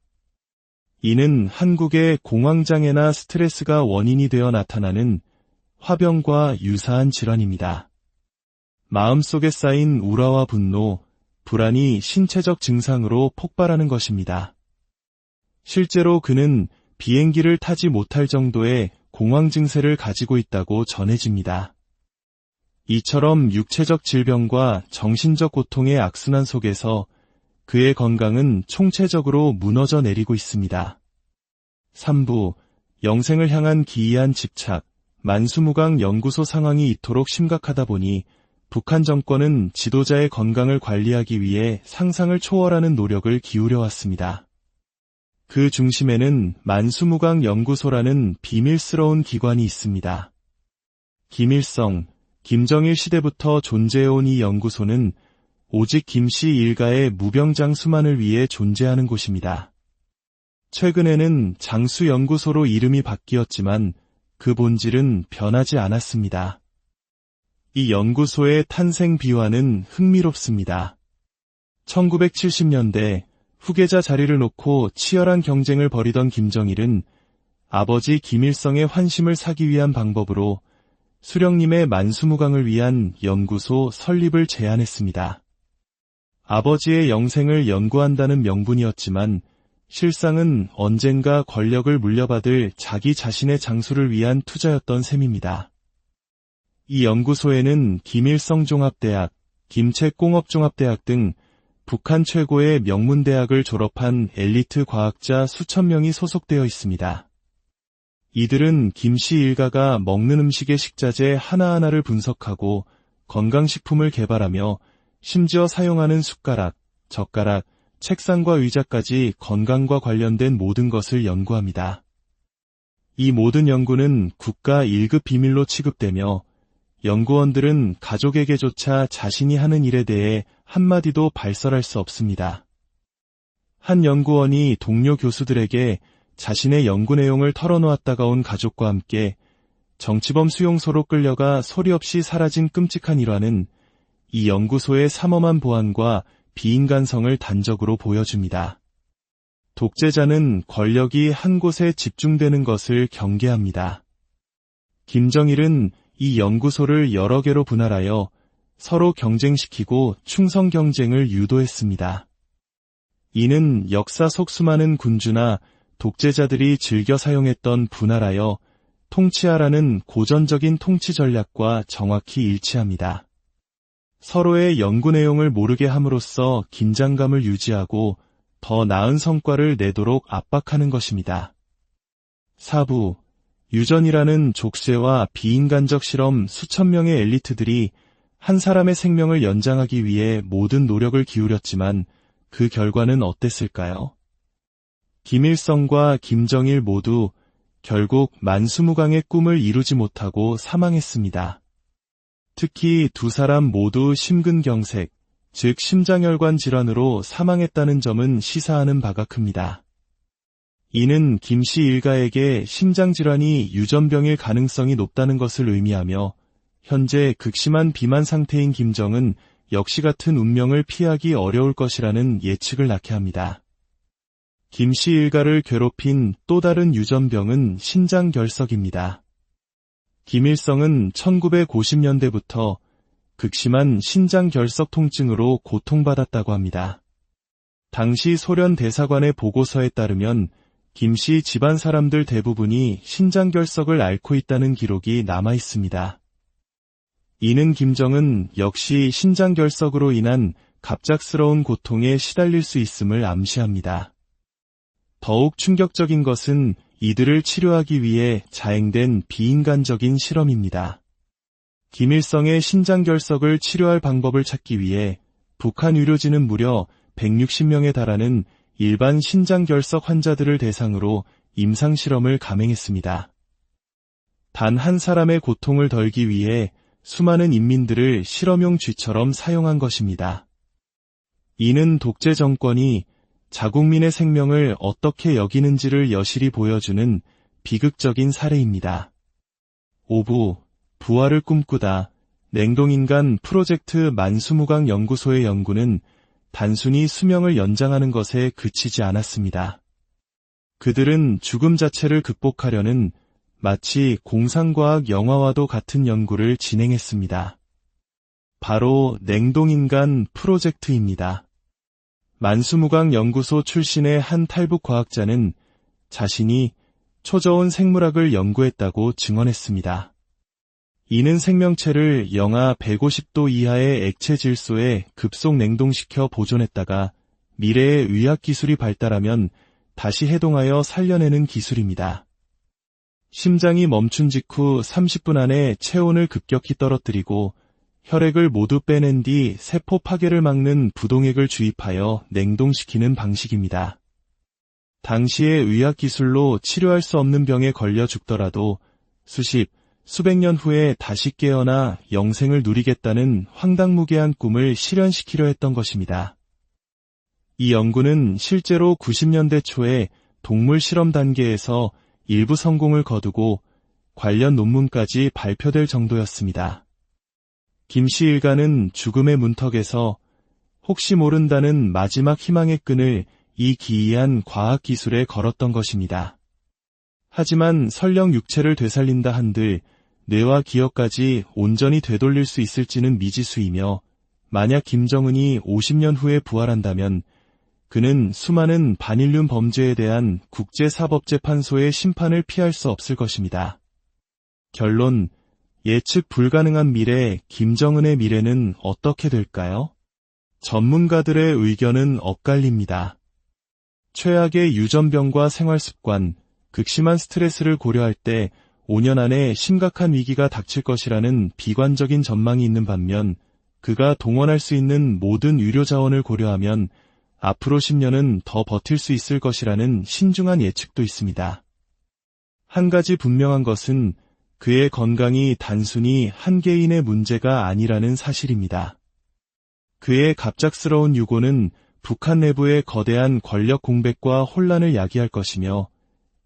이는 한국의 공황장애나 스트레스가 원인이 되어 나타나는 화병과 유사한 질환입니다. 마음속에 쌓인 우라와 분노, 불안이 신체적 증상으로 폭발하는 것입니다. 실제로 그는 비행기를 타지 못할 정도의 공황 증세를 가지고 있다고 전해집니다. 이처럼 육체적 질병과 정신적 고통의 악순환 속에서 그의 건강은 총체적으로 무너져 내리고 있습니다. 3부, 영생을 향한 기이한 집착, 만수무강 연구소 상황이 이토록 심각하다 보니 북한 정권은 지도자의 건강을 관리하기 위해 상상을 초월하는 노력을 기울여왔습니다. 그 중심에는 만수무강 연구소라는 비밀스러운 기관이 있습니다. 김일성, 김정일 시대부터 존재해온 이 연구소는 오직 김씨 일가의 무병장수만을 위해 존재하는 곳입니다. 최근에는 장수연구소로 이름이 바뀌었지만 그 본질은 변하지 않았습니다. 이 연구소의 탄생 비화는 흥미롭습니다. 1970년대 후계자 자리를 놓고 치열한 경쟁을 벌이던 김정일은 아버지 김일성의 환심을 사기 위한 방법으로 수령님의 만수무강을 위한 연구소 설립을 제안했습니다. 아버지의 영생을 연구한다는 명분이었지만 실상은 언젠가 권력을 물려받을 자기 자신의 장수를 위한 투자였던 셈입니다. 이 연구소에는 김일성종합대학, 김책공업종합대학 등 북한 최고의 명문대학을 졸업한 엘리트 과학자 수천 명이 소속되어 있습니다. 이들은 김씨 일가가 먹는 음식의 식자재 하나하나를 분석하고 건강식품을 개발하며 심지어 사용하는 숟가락, 젓가락, 책상과 의자까지 건강과 관련된 모든 것을 연구합니다. 이 모든 연구는 국가 1급 비밀로 취급되며 연구원들은 가족에게조차 자신이 하는 일에 대해 한마디도 발설할 수 없습니다. 한 연구원이 동료 교수들에게 자신의 연구 내용을 털어놓았다가 온 가족과 함께 정치범 수용소로 끌려가 소리 없이 사라진 끔찍한 일화는 이 연구소의 삼엄한 보안과 비인간성을 단적으로 보여줍니다. 독재자는 권력이 한 곳에 집중되는 것을 경계합니다. 김정일은 이 연구소를 여러 개로 분할하여 서로 경쟁시키고 충성 경쟁을 유도했습니다. 이는 역사 속 수많은 군주나 독재자들이 즐겨 사용했던 분할하여 통치하라는 고전적인 통치 전략과 정확히 일치합니다. 서로의 연구 내용을 모르게 함으로써 긴장감을 유지하고 더 나은 성과를 내도록 압박하는 것입니다. 4부 유전이라는 족쇄와 비인간적 실험 수천 명의 엘리트들이 한 사람의 생명을 연장하기 위해 모든 노력을 기울였지만 그 결과는 어땠을까요? 김일성과 김정일 모두 결국 만수무강의 꿈을 이루지 못하고 사망했습니다. 특히 두 사람 모두 심근경색, 즉 심장혈관 질환으로 사망했다는 점은 시사하는 바가 큽니다. 이는 김씨 일가에게 심장질환이 유전병일 가능성이 높다는 것을 의미하며 현재 극심한 비만 상태인 김정은 역시 같은 운명을 피하기 어려울 것이라는 예측을 낳게 합니다. 김씨 일가를 괴롭힌 또 다른 유전병은 신장결석입니다. 김일성은 1950년대부터 극심한 신장결석 통증으로 고통받았다고 합니다. 당시 소련 대사관의 보고서에 따르면 김씨 집안 사람들 대부분이 신장결석을 앓고 있다는 기록이 남아 있습니다. 이는 김정은 역시 신장결석으로 인한 갑작스러운 고통에 시달릴 수 있음을 암시합니다. 더욱 충격적인 것은 이들을 치료하기 위해 자행된 비인간적인 실험입니다. 김일성의 신장결석을 치료할 방법을 찾기 위해 북한 의료진은 무려 160명에 달하는 일반 신장결석 환자들을 대상으로 임상실험을 감행했습니다. 단 한 사람의 고통을 덜기 위해 수많은 인민들을 실험용 쥐처럼 사용한 것입니다. 이는 독재 정권이 자국민의 생명을 어떻게 여기는지를 여실히 보여주는 비극적인 사례입니다. 5부 부활을 꿈꾸다 냉동인간 프로젝트 만수무강 연구소의 연구는 단순히 수명을 연장하는 것에 그치지 않았습니다. 그들은 죽음 자체를 극복하려는 마치 공상과학 영화와도 같은 연구를 진행했습니다. 바로 냉동인간 프로젝트입니다. 만수무강 연구소 출신의 한 탈북 과학자는 자신이 초저온 생물학을 연구했다고 증언했습니다. 이는 생명체를 영하 150도 이하의 액체 질소에 급속 냉동시켜 보존했다가 미래의 의학 기술이 발달하면 다시 해동하여 살려내는 기술입니다. 심장이 멈춘 직후 30분 안에 체온을 급격히 떨어뜨리고 혈액을 모두 빼낸 뒤 세포 파괴를 막는 부동액을 주입하여 냉동시키는 방식입니다. 당시의 의학 기술로 치료할 수 없는 병에 걸려 죽더라도 수백 년 후에 다시 깨어나 영생을 누리겠다는 황당무계한 꿈을 실현시키려 했던 것입니다. 이 연구는 실제로 90년대 초에 동물 실험 단계에서 일부 성공을 거두고 관련 논문까지 발표될 정도였습니다. 김씨 일가는 죽음의 문턱에서 혹시 모른다는 마지막 희망의 끈을 이 기이한 과학기술에 걸었던 것입니다. 하지만 설령 육체를 되살린다 한들 뇌와 기억까지 온전히 되돌릴 수 있을지는 미지수이며 만약 김정은이 50년 후에 부활한다면 그는 수많은 반인륜 범죄에 대한 국제사법재판소의 심판을 피할 수 없을 것입니다. 결론, 예측 불가능한 미래, 김정은의 미래는 어떻게 될까요? 전문가들의 의견은 엇갈립니다. 최악의 유전병과 생활습관, 극심한 스트레스를 고려할 때 5년 안에 심각한 위기가 닥칠 것이라는 비관적인 전망이 있는 반면 그가 동원할 수 있는 모든 의료 자원을 고려하면 앞으로 10년은 더 버틸 수 있을 것이라는 신중한 예측도 있습니다. 한 가지 분명한 것은 그의 건강이 단순히 한 개인의 문제가 아니라는 사실입니다. 그의 갑작스러운 유고는 북한 내부의 거대한 권력 공백과 혼란을 야기할 것이며,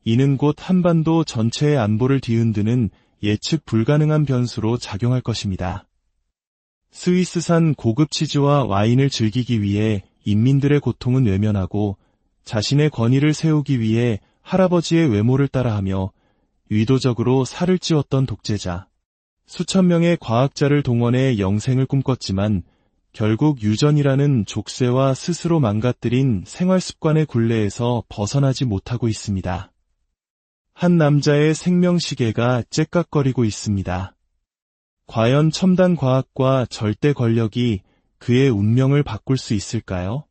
이는 곧 한반도 전체의 안보를 뒤흔드는 예측 불가능한 변수로 작용할 것입니다. 스위스산 고급 치즈와 와인을 즐기기 위해 인민들의 고통은 외면하고 자신의 권위를 세우기 위해 할아버지의 외모를 따라하며 의도적으로 살을 찌웠던 독재자. 수천 명의 과학자를 동원해 영생을 꿈꿨지만 결국 유전이라는 족쇄와 스스로 망가뜨린 생활습관의 굴레에서 벗어나지 못하고 있습니다. 한 남자의 생명시계가 째깍거리고 있습니다. 과연 첨단 과학과 절대 권력이 그의 운명을 바꿀 수 있을까요?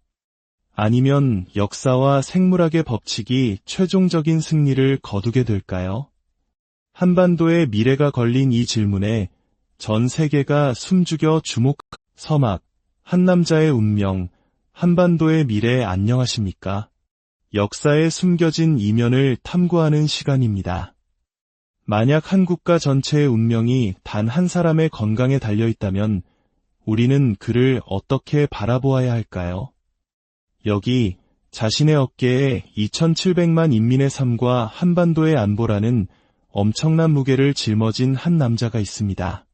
아니면 역사와 생물학의 법칙이 최종적인 승리를 거두게 될까요? 한반도의 미래가 걸린 이 질문에 전 세계가 숨죽여 서막, 한 남자의 운명, 한반도의 미래 안녕하십니까? 역사에 숨겨진 이면을 탐구하는 시간입니다. 만약 한 국가 전체의 운명이 단 한 사람의 건강에 달려있다면 우리는 그를 어떻게 바라보아야 할까요? 여기 자신의 어깨에 2700만 인민의 삶과 한반도의 안보라는 엄청난 무게를 짊어진 한 남자가 있습니다.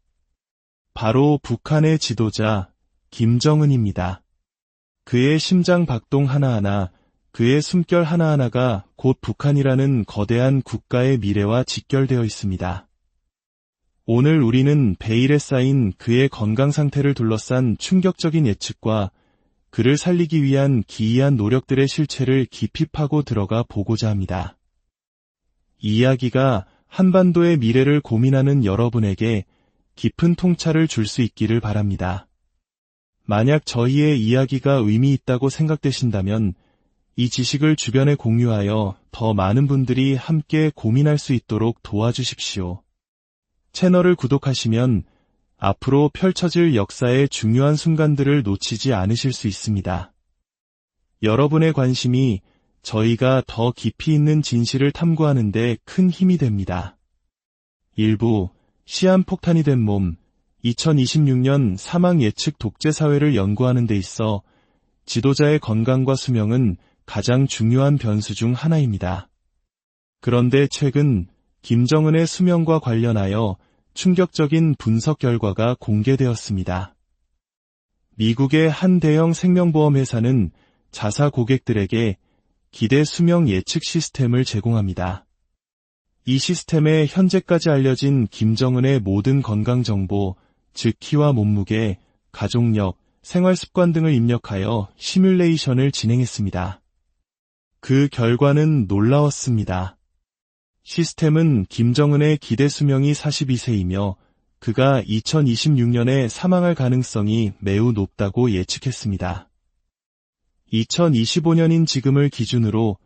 바로 북한의 지도자 김정은입니다. 그의 심장 박동 하나하나, 그의 숨결 하나하나가 곧 북한이라는 거대한 국가의 미래와 직결되어 있습니다. 오늘 우리는 베일에 쌓인 그의 건강 상태를 둘러싼 충격적인 예측과 그를 살리기 위한 기이한 노력들의 실체를 깊이 파고 들어가 보고자 합니다. 이 이야기가 한반도의 미래를 고민하는 여러분에게 깊은 통찰을 줄 수 있기를 바랍니다. 만약 저희의 이야기가 의미 있다고 생각되신다면 이 지식을 주변에 공유하여 더 많은 분들이 함께 고민할 수 있도록 도와주십시오. 채널을 구독하시면 앞으로 펼쳐질 역사의 중요한 순간들을 놓치지 않으실 수 있습니다. 여러분의 관심이 저희가 더 깊이 있는 진실을 탐구하는 데 큰 힘이 됩니다. 일부 시한폭탄이 된 몸, 2026년 사망 예측 독재 사회를 연구하는 데 있어 지도자의 건강과 수명은 가장 중요한 변수 중 하나입니다. 그런데 최근 김정은의 수명과 관련하여 충격적인 분석 결과가 공개되었습니다. 미국의 한 대형 생명보험 회사는 자사 고객들에게 기대 수명 예측 시스템을 제공합니다. 이 시스템에 현재까지 알려진 김정은의 모든 건강 정보, 즉 키와 몸무게, 가족력, 생활습관 등을 입력하여 시뮬레이션을 진행했습니다. 그 결과는 놀라웠습니다. 시스템은 김정은의 기대 수명이 42세이며 그가 2026년에 사망할 가능성이 매우 높다고 예측했습니다. 2025년인 지금을 기준으로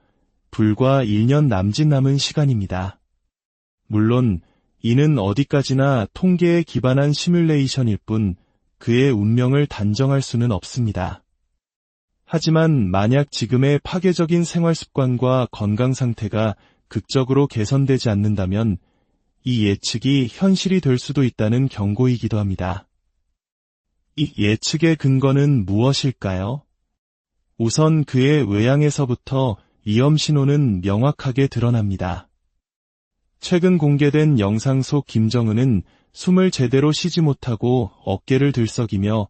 불과 1년 남짓 남은 시간입니다. 물론 이는 어디까지나 통계에 기반한 시뮬레이션일 뿐 그의 운명을 단정할 수는 없습니다. 하지만 만약 지금의 파괴적인 생활습관과 건강 상태가 극적으로 개선되지 않는다면 이 예측이 현실이 될 수도 있다는 경고이기도 합니다. 이 예측의 근거는 무엇일까요? 우선 그의 외양에서부터 위험 신호는 명확하게 드러납니다. 최근 공개된 영상 속 김정은은 숨을 제대로 쉬지 못하고 어깨를 들썩이며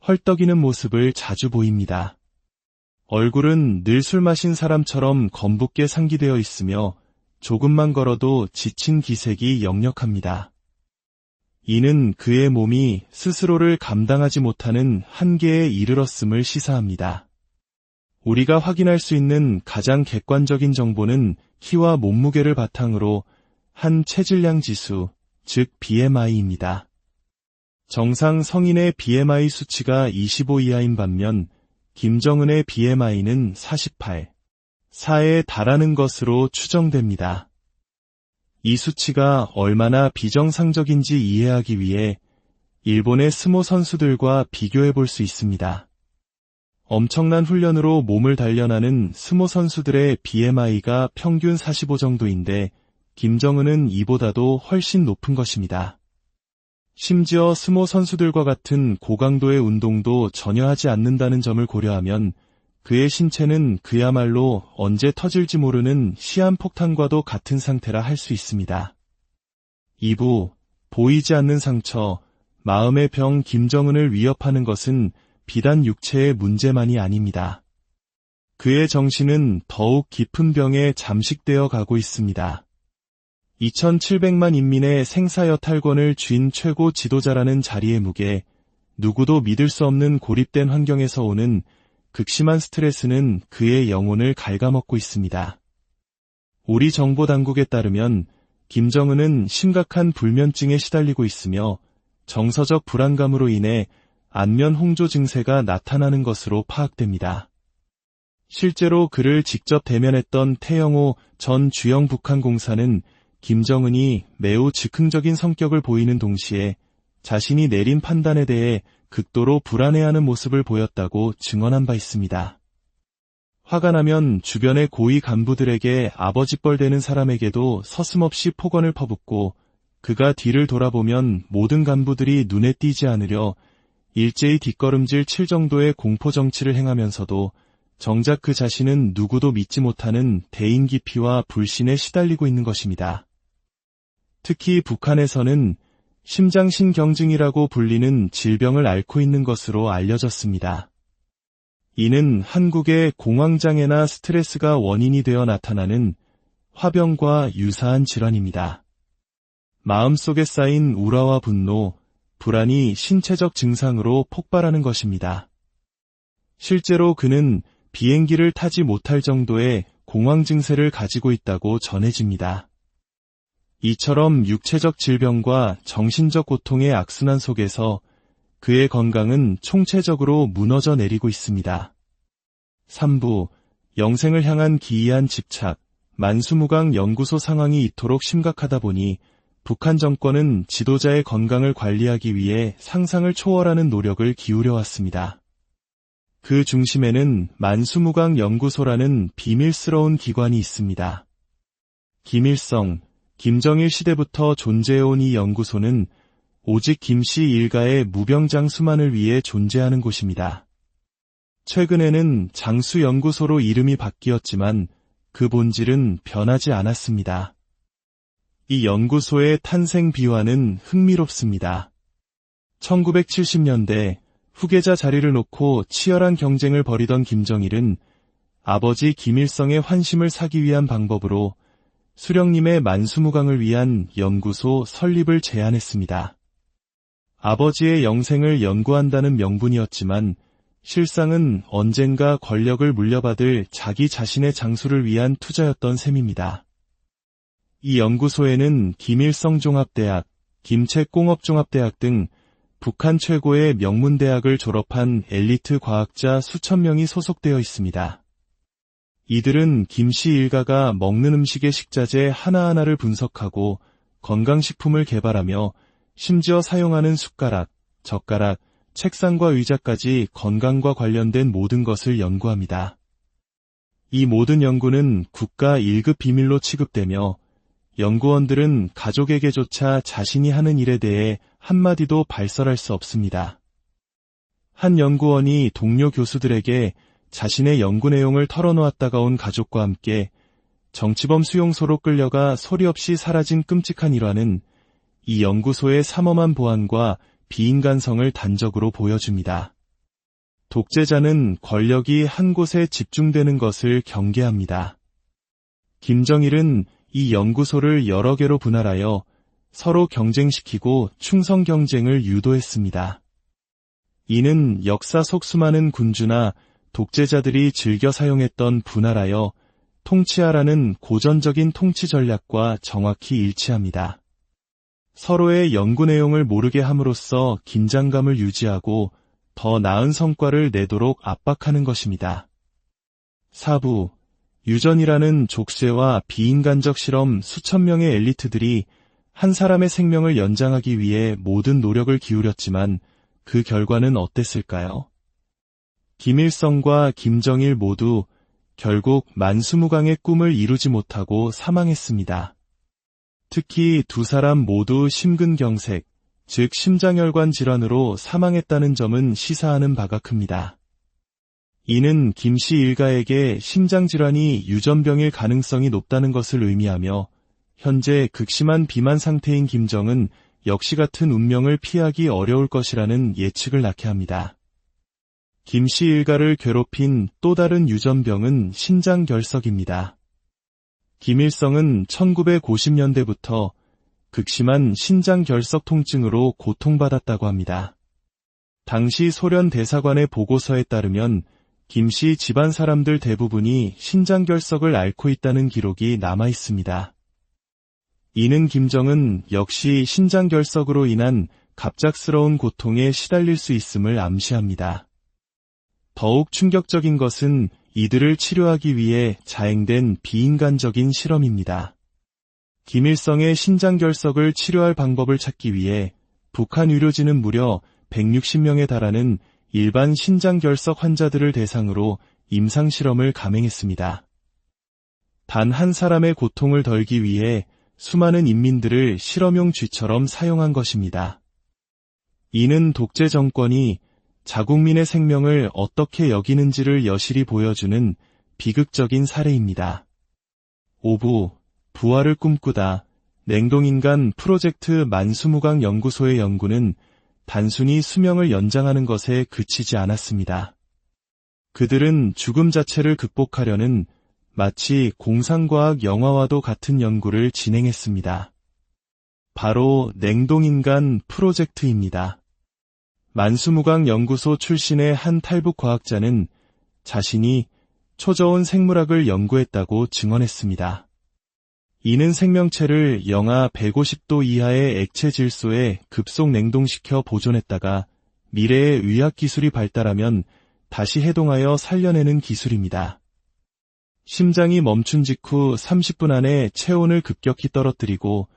헐떡이는 모습을 자주 보입니다. 얼굴은 늘 술 마신 사람처럼 검붓게 상기되어 있으며 조금만 걸어도 지친 기색이 역력합니다. 이는 그의 몸이 스스로를 감당하지 못하는 한계에 이르렀음을 시사합니다. 우리가 확인할 수 있는 가장 객관적인 정보는 키와 몸무게를 바탕으로 한 체질량 지수, 즉 BMI입니다. 정상 성인의 BMI 수치가 25 이하인 반면 김정은의 BMI는 48, 4에 달하는 것으로 추정됩니다. 이 수치가 얼마나 비정상적인지 이해하기 위해 일본의 스모 선수들과 비교해 볼 수 있습니다. 엄청난 훈련으로 몸을 단련하는 스모 선수들의 BMI가 평균 45 정도인데 김정은은 이보다도 훨씬 높은 것입니다. 심지어 스모 선수들과 같은 고강도의 운동도 전혀 하지 않는다는 점을 고려하면 그의 신체는 그야말로 언제 터질지 모르는 시한폭탄과도 같은 상태라 할 수 있습니다. 2부, 보이지 않는 상처, 마음의 병 김정은을 위협하는 것은 비단 육체의 문제만이 아닙니다. 그의 정신은 더욱 깊은 병에 잠식되어 가고 있습니다. 2700만 인민의 생사여탈권을 쥔 최고 지도자라는 자리의 무게, 누구도 믿을 수 없는 고립된 환경에서 오는 극심한 스트레스는 그의 영혼을 갉아먹고 있습니다. 우리 정보당국에 따르면 김정은은 심각한 불면증에 시달리고 있으며 정서적 불안감으로 인해 안면 홍조 증세가 나타나는 것으로 파악됩니다. 실제로 그를 직접 대면했던 태영호 전 주영 북한공사는 김정은이 매우 즉흥적인 성격을 보이는 동시에 자신이 내린 판단에 대해 극도로 불안해하는 모습을 보였다고 증언한 바 있습니다. 화가 나면 주변의 고위 간부들에게 아버지뻘 되는 사람에게도 서슴없이 폭언을 퍼붓고 그가 뒤를 돌아보면 모든 간부들이 눈에 띄지 않으려 일제히 뒷걸음질 칠 정도의 공포정치를 행하면서도 정작 그 자신은 누구도 믿지 못하는 대인기피와 불신에 시달리고 있는 것입니다. 특히 북한에서는 심장신경증이라고 불리는 질병을 앓고 있는 것으로 알려졌습니다. 이는 한국의 공황장애나 스트레스가 원인이 되어 나타나는 화병과 유사한 질환입니다. 마음속에 쌓인 우라와 분노, 불안이 신체적 증상으로 폭발하는 것입니다. 실제로 그는 비행기를 타지 못할 정도의 공황 증세를 가지고 있다고 전해집니다. 이처럼 육체적 질병과 정신적 고통의 악순환 속에서 그의 건강은 총체적으로 무너져 내리고 있습니다. 3부, 영생을 향한 기이한 집착, 만수무강 연구소 상황이 이토록 심각하다 보니 북한 정권은 지도자의 건강을 관리하기 위해 상상을 초월하는 노력을 기울여왔습니다. 그 중심에는 만수무강 연구소라는 비밀스러운 기관이 있습니다. 김일성, 김정일 시대부터 존재해온 이 연구소는 오직 김씨 일가의 무병장수만을 위해 존재하는 곳입니다. 최근에는 장수연구소로 이름이 바뀌었지만 그 본질은 변하지 않았습니다. 이 연구소의 탄생 비화는 흥미롭습니다. 1970년대 후계자 자리를 놓고 치열한 경쟁을 벌이던 김정일은 아버지 김일성의 환심을 사기 위한 방법으로 수령님의 만수무강을 위한 연구소 설립을 제안했습니다. 아버지의 영생을 연구한다는 명분이었지만 실상은 언젠가 권력을 물려받을 자기 자신의 장수를 위한 투자였던 셈입니다. 이 연구소에는 김일성종합대학, 김책공업종합대학 등 북한 최고의 명문대학을 졸업한 엘리트 과학자 수천 명이 소속되어 있습니다. 이들은 김씨 일가가 먹는 음식의 식자재 하나하나를 분석하고 건강식품을 개발하며 심지어 사용하는 숟가락, 젓가락, 책상과 의자까지 건강과 관련된 모든 것을 연구합니다. 이 모든 연구는 국가 1급 비밀로 취급되며 연구원들은 가족에게조차 자신이 하는 일에 대해 한마디도 발설할 수 없습니다. 한 연구원이 동료 교수들에게 자신의 연구 내용을 털어놓았다가 온 가족과 함께 정치범 수용소로 끌려가 소리 없이 사라진 끔찍한 일화는 이 연구소의 삼엄한 보안과 비인간성을 단적으로 보여줍니다. 독재자는 권력이 한 곳에 집중되는 것을 경계합니다. 김정일은 이 연구소를 여러 개로 분할하여 서로 경쟁시키고 충성 경쟁을 유도했습니다. 이는 역사 속 수많은 군주나 독재자들이 즐겨 사용했던 분할하여 통치하라는 고전적인 통치 전략과 정확히 일치합니다. 서로의 연구 내용을 모르게 함으로써 긴장감을 유지하고 더 나은 성과를 내도록 압박하는 것입니다. 4부, 유전이라는 족쇄와 비인간적 실험 수천 명의 엘리트들이 한 사람의 생명을 연장하기 위해 모든 노력을 기울였지만 그 결과는 어땠을까요? 김일성과 김정일 모두 결국 만수무강의 꿈을 이루지 못하고 사망했습니다. 특히 두 사람 모두 심근경색, 즉 심장혈관 질환으로 사망했다는 점은 시사하는 바가 큽니다. 이는 김씨 일가에게 심장질환이 유전병일 가능성이 높다는 것을 의미하며 현재 극심한 비만 상태인 김정은 역시 같은 운명을 피하기 어려울 것이라는 예측을 낳게 합니다. 김씨 일가를 괴롭힌 또 다른 유전병은 신장결석입니다. 김일성은 1950년대부터 극심한 신장결석 통증으로 고통받았다고 합니다. 당시 소련 대사관의 보고서에 따르면 김씨 집안 사람들 대부분이 신장결석을 앓고 있다는 기록이 남아 있습니다. 이는 김정은 역시 신장결석으로 인한 갑작스러운 고통에 시달릴 수 있음을 암시합니다. 더욱 충격적인 것은 이들을 치료하기 위해 자행된 비인간적인 실험입니다. 김일성의 신장결석을 치료할 방법을 찾기 위해 북한 의료진은 무려 160명에 달하는 일반 신장결석 환자들을 대상으로 임상실험을 감행했습니다. 단 한 사람의 고통을 덜기 위해 수많은 인민들을 실험용 쥐처럼 사용한 것입니다. 이는 독재 정권이 자국민의 생명을 어떻게 여기는지를 여실히 보여주는 비극적인 사례입니다. 5부 부활을 꿈꾸다 냉동인간 프로젝트 만수무강 연구소의 연구는 단순히 수명을 연장하는 것에 그치지 않았습니다. 그들은 죽음 자체를 극복하려는 마치 공상과학 영화와도 같은 연구를 진행했습니다. 바로 냉동인간 프로젝트입니다. 만수무강 연구소 출신의 한 탈북 과학자는 자신이 초저온 생물학을 연구했다고 증언했습니다. 이는 생명체를 영하 150도 이하의 액체 질소에 급속 냉동시켜 보존했다가 미래의 의학 기술이 발달하면 다시 해동하여 살려내는 기술입니다. 심장이 멈춘 직후 30분 안에 체온을 급격히 떨어뜨리고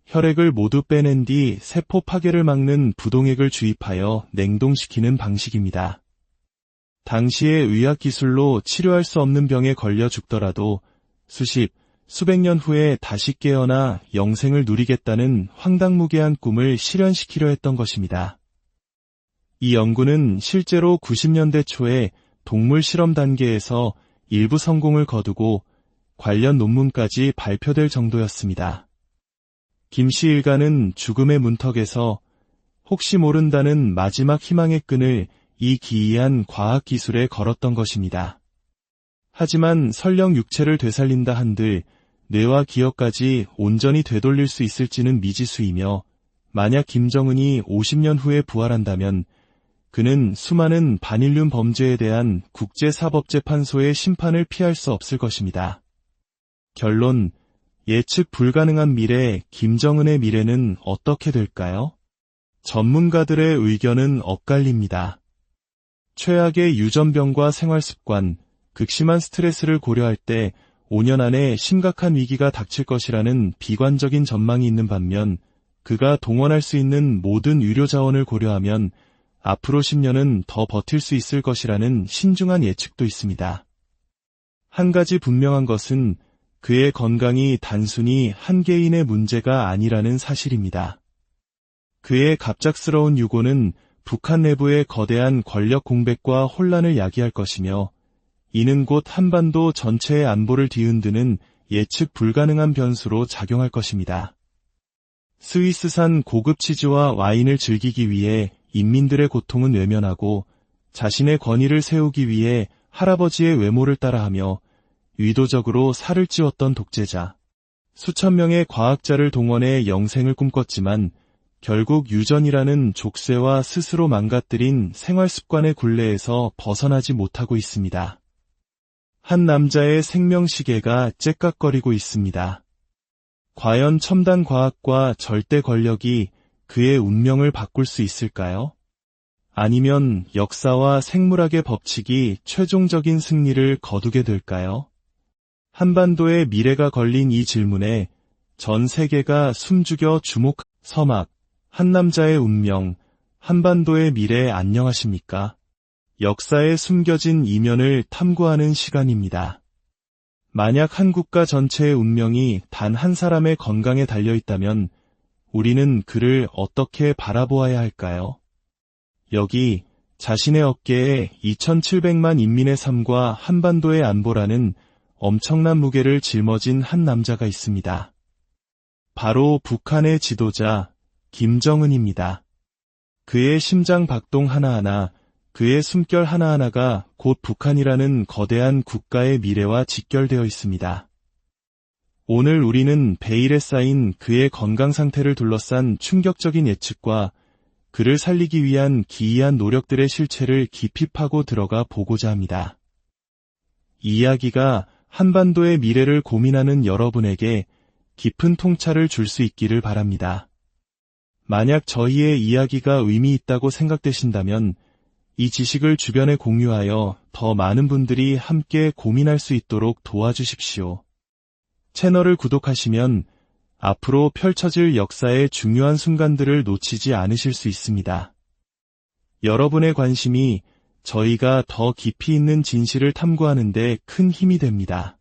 혈액을 모두 빼낸 뒤 세포 파괴를 막는 부동액을 주입하여 냉동시키는 방식입니다. 당시의 의학 기술로 치료할 수 없는 병에 걸려 죽더라도 수백 년 후에 다시 깨어나 영생을 누리겠다는 황당무계한 꿈을 실현시키려 했던 것입니다. 이 연구는 실제로 90년대 초에 동물 실험 단계에서 일부 성공을 거두고 관련 논문까지 발표될 정도였습니다. 김씨 일가는 죽음의 문턱에서 혹시 모른다는 마지막 희망의 끈을 이 기이한 과학기술에 걸었던 것입니다. 하지만 설령 육체를 되살린다 한들 뇌와 기억까지 온전히 되돌릴 수 있을지는 미지수이며 만약 김정은이 50년 후에 부활한다면 그는 수많은 반인륜 범죄에 대한 국제사법재판소의 심판을 피할 수 없을 것입니다. 결론, 예측 불가능한 미래, 김정은의 미래는 어떻게 될까요? 전문가들의 의견은 엇갈립니다. 최악의 유전병과 생활습관, 극심한 스트레스를 고려할 때 5년 안에 심각한 위기가 닥칠 것이라는 비관적인 전망이 있는 반면 그가 동원할 수 있는 모든 의료 자원을 고려하면 앞으로 10년은 더 버틸 수 있을 것이라는 신중한 예측도 있습니다. 한 가지 분명한 것은 그의 건강이 단순히 한 개인의 문제가 아니라는 사실입니다. 그의 갑작스러운 유고는 북한 내부의 거대한 권력 공백과 혼란을 야기할 것이며 이는 곧 한반도 전체의 안보를 뒤흔드는 예측 불가능한 변수로 작용할 것입니다. 스위스산 고급 치즈와 와인을 즐기기 위해 인민들의 고통은 외면하고 자신의 권위를 세우기 위해 할아버지의 외모를 따라하며 의도적으로 살을 찌웠던 독재자. 수천 명의 과학자를 동원해 영생을 꿈꿨지만 결국 유전이라는 족쇄와 스스로 망가뜨린 생활습관의 굴레에서 벗어나지 못하고 있습니다. 한 남자의 생명시계가 째깍거리고 있습니다. 과연 첨단 과학과 절대 권력이 그의 운명을 바꿀 수 있을까요? 아니면 역사와 생물학의 법칙이 최종적인 승리를 거두게 될까요? 한반도의 미래가 걸린 이 질문에 전 세계가 숨죽여 서막, 한 남자의 운명, 한반도의 미래 안녕하십니까? 역사에 숨겨진 이면을 탐구하는 시간입니다. 만약 한 국가 전체의 운명이 단 한 사람의 건강에 달려있다면 우리는 그를 어떻게 바라보아야 할까요? 여기 자신의 어깨에 2700만 인민의 삶과 한반도의 안보라는 엄청난 무게를 짊어진 한 남자가 있습니다. 바로 북한의 지도자 김정은입니다. 그의 심장 박동 하나하나, 그의 숨결 하나하나가 곧 북한이라는 거대한 국가의 미래와 직결되어 있습니다. 오늘 우리는 베일에 쌓인 그의 건강 상태를 둘러싼 충격적인 예측과 그를 살리기 위한 기이한 노력들의 실체를 깊이 파고 들어가 보고자 합니다. 이 이야기가 한반도의 미래를 고민하는 여러분에게 깊은 통찰을 줄 수 있기를 바랍니다. 만약 저희의 이야기가 의미 있다고 생각되신다면 이 지식을 주변에 공유하여 더 많은 분들이 함께 고민할 수 있도록 도와주십시오. 채널을 구독하시면 앞으로 펼쳐질 역사의 중요한 순간들을 놓치지 않으실 수 있습니다. 여러분의 관심이 저희가 더 깊이 있는 진실을 탐구하는 데 큰 힘이 됩니다.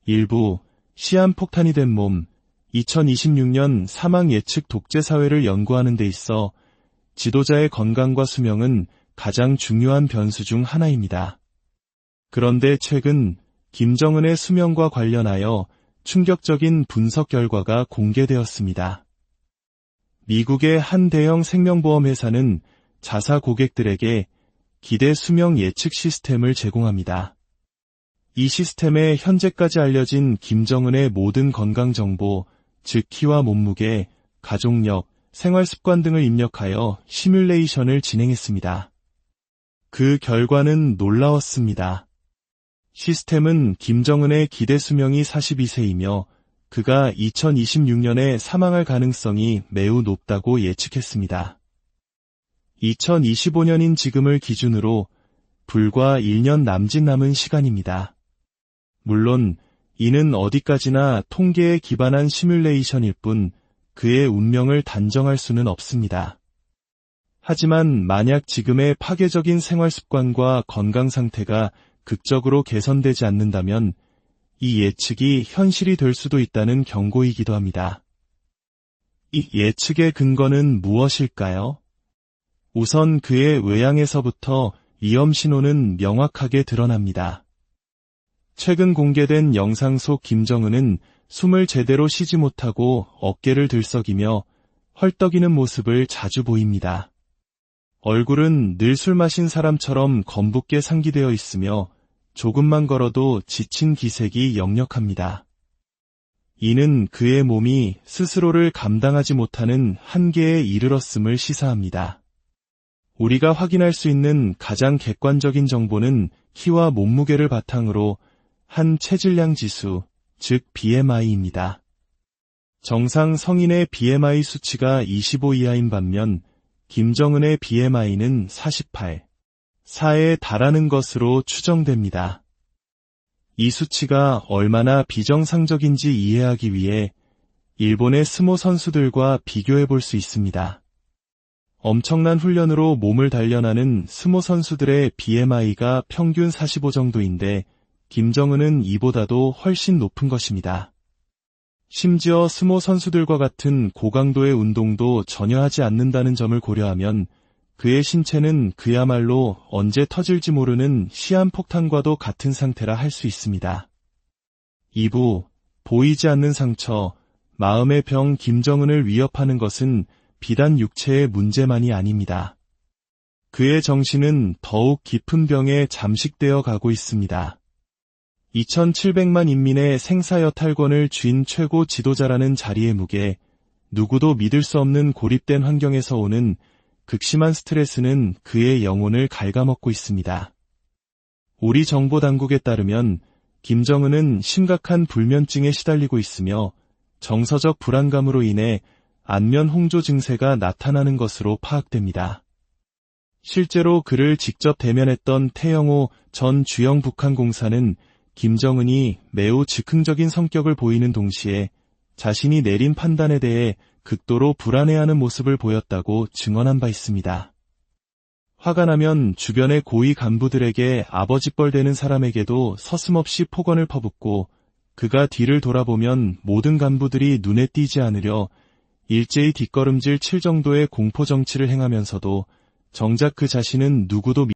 일부 시한폭탄이 된 몸 2026년 사망 예측 독재사회를 연구하는 데 있어 지도자의 건강과 수명은 가장 중요한 변수 중 하나입니다. 그런데 최근 김정은의 수명과 관련하여 충격적인 분석 결과가 공개되었습니다. 미국의 한 대형 생명보험 회사는 자사 고객들에게 기대 수명 예측 시스템을 제공합니다. 이 시스템에 현재까지 알려진 김정은의 모든 건강 정보, 즉 키와 몸무게, 가족력, 생활습관 등을 입력하여 시뮬레이션을 진행했습니다. 그 결과는 놀라웠습니다. 시스템은 김정은의 기대 수명이 42세이며 그가 2026년에 사망할 가능성이 매우 높다고 예측했습니다. 2025년인 지금을 기준으로 불과 1년 남짓 남은 시간입니다. 물론 이는 어디까지나 통계에 기반한 시뮬레이션일 뿐 그의 운명을 단정할 수는 없습니다. 하지만 만약 지금의 파괴적인 생활습관과 건강 상태가 극적으로 개선되지 않는다면 이 예측이 현실이 될 수도 있다는 경고이기도 합니다. 이 예측의 근거는 무엇일까요? 우선 그의 외양에서부터 위험 신호는 명확하게 드러납니다. 최근 공개된 영상 속 김정은은 숨을 제대로 쉬지 못하고 어깨를 들썩이며 헐떡이는 모습을 자주 보입니다. 얼굴은 늘 술 마신 사람처럼 검붉게 상기되어 있으며 조금만 걸어도 지친 기색이 역력합니다. 이는 그의 몸이 스스로를 감당하지 못하는 한계에 이르렀음을 시사합니다. 우리가 확인할 수 있는 가장 객관적인 정보는 키와 몸무게를 바탕으로 한 체질량 지수, 즉 BMI입니다. 정상 성인의 BMI 수치가 25 이하인 반면 김정은의 BMI는 48, 4에 달하는 것으로 추정됩니다. 이 수치가 얼마나 비정상적인지 이해하기 위해 일본의 스모 선수들과 비교해 볼 수 있습니다. 엄청난 훈련으로 몸을 단련하는 스모 선수들의 BMI가 평균 45 정도인데 김정은은 이보다도 훨씬 높은 것입니다. 심지어 스모 선수들과 같은 고강도의 운동도 전혀 하지 않는다는 점을 고려하면 그의 신체는 그야말로 언제 터질지 모르는 시한폭탄과도 같은 상태라 할 수 있습니다. 2부, 보이지 않는 상처, 마음의 병 김정은을 위협하는 것은 비단 육체의 문제만이 아닙니다. 그의 정신은 더욱 깊은 병에 잠식되어 가고 있습니다. 2700만 인민의 생사여탈권을 쥔 최고 지도자라는 자리의 무게, 누구도 믿을 수 없는 고립된 환경에서 오는 극심한 스트레스는 그의 영혼을 갉아먹고 있습니다. 우리 정보당국에 따르면 김정은은 심각한 불면증에 시달리고 있으며 정서적 불안감으로 인해 안면 홍조 증세가 나타나는 것으로 파악됩니다. 실제로 그를 직접 대면했던 태영호 전 주영 북한공사는 김정은이 매우 즉흥적인 성격을 보이는 동시에 자신이 내린 판단에 대해 극도로 불안해하는 모습을 보였다고 증언한 바 있습니다. 화가 나면 주변의 고위 간부들에게 아버지뻘 되는 사람에게도 서슴없이 폭언을 퍼붓고 그가 뒤를 돌아보면 모든 간부들이 눈에 띄지 않으려 일제히 뒷걸음질 칠 정도의 공포 정치를 행하면서도 정작 그 자신은 누구도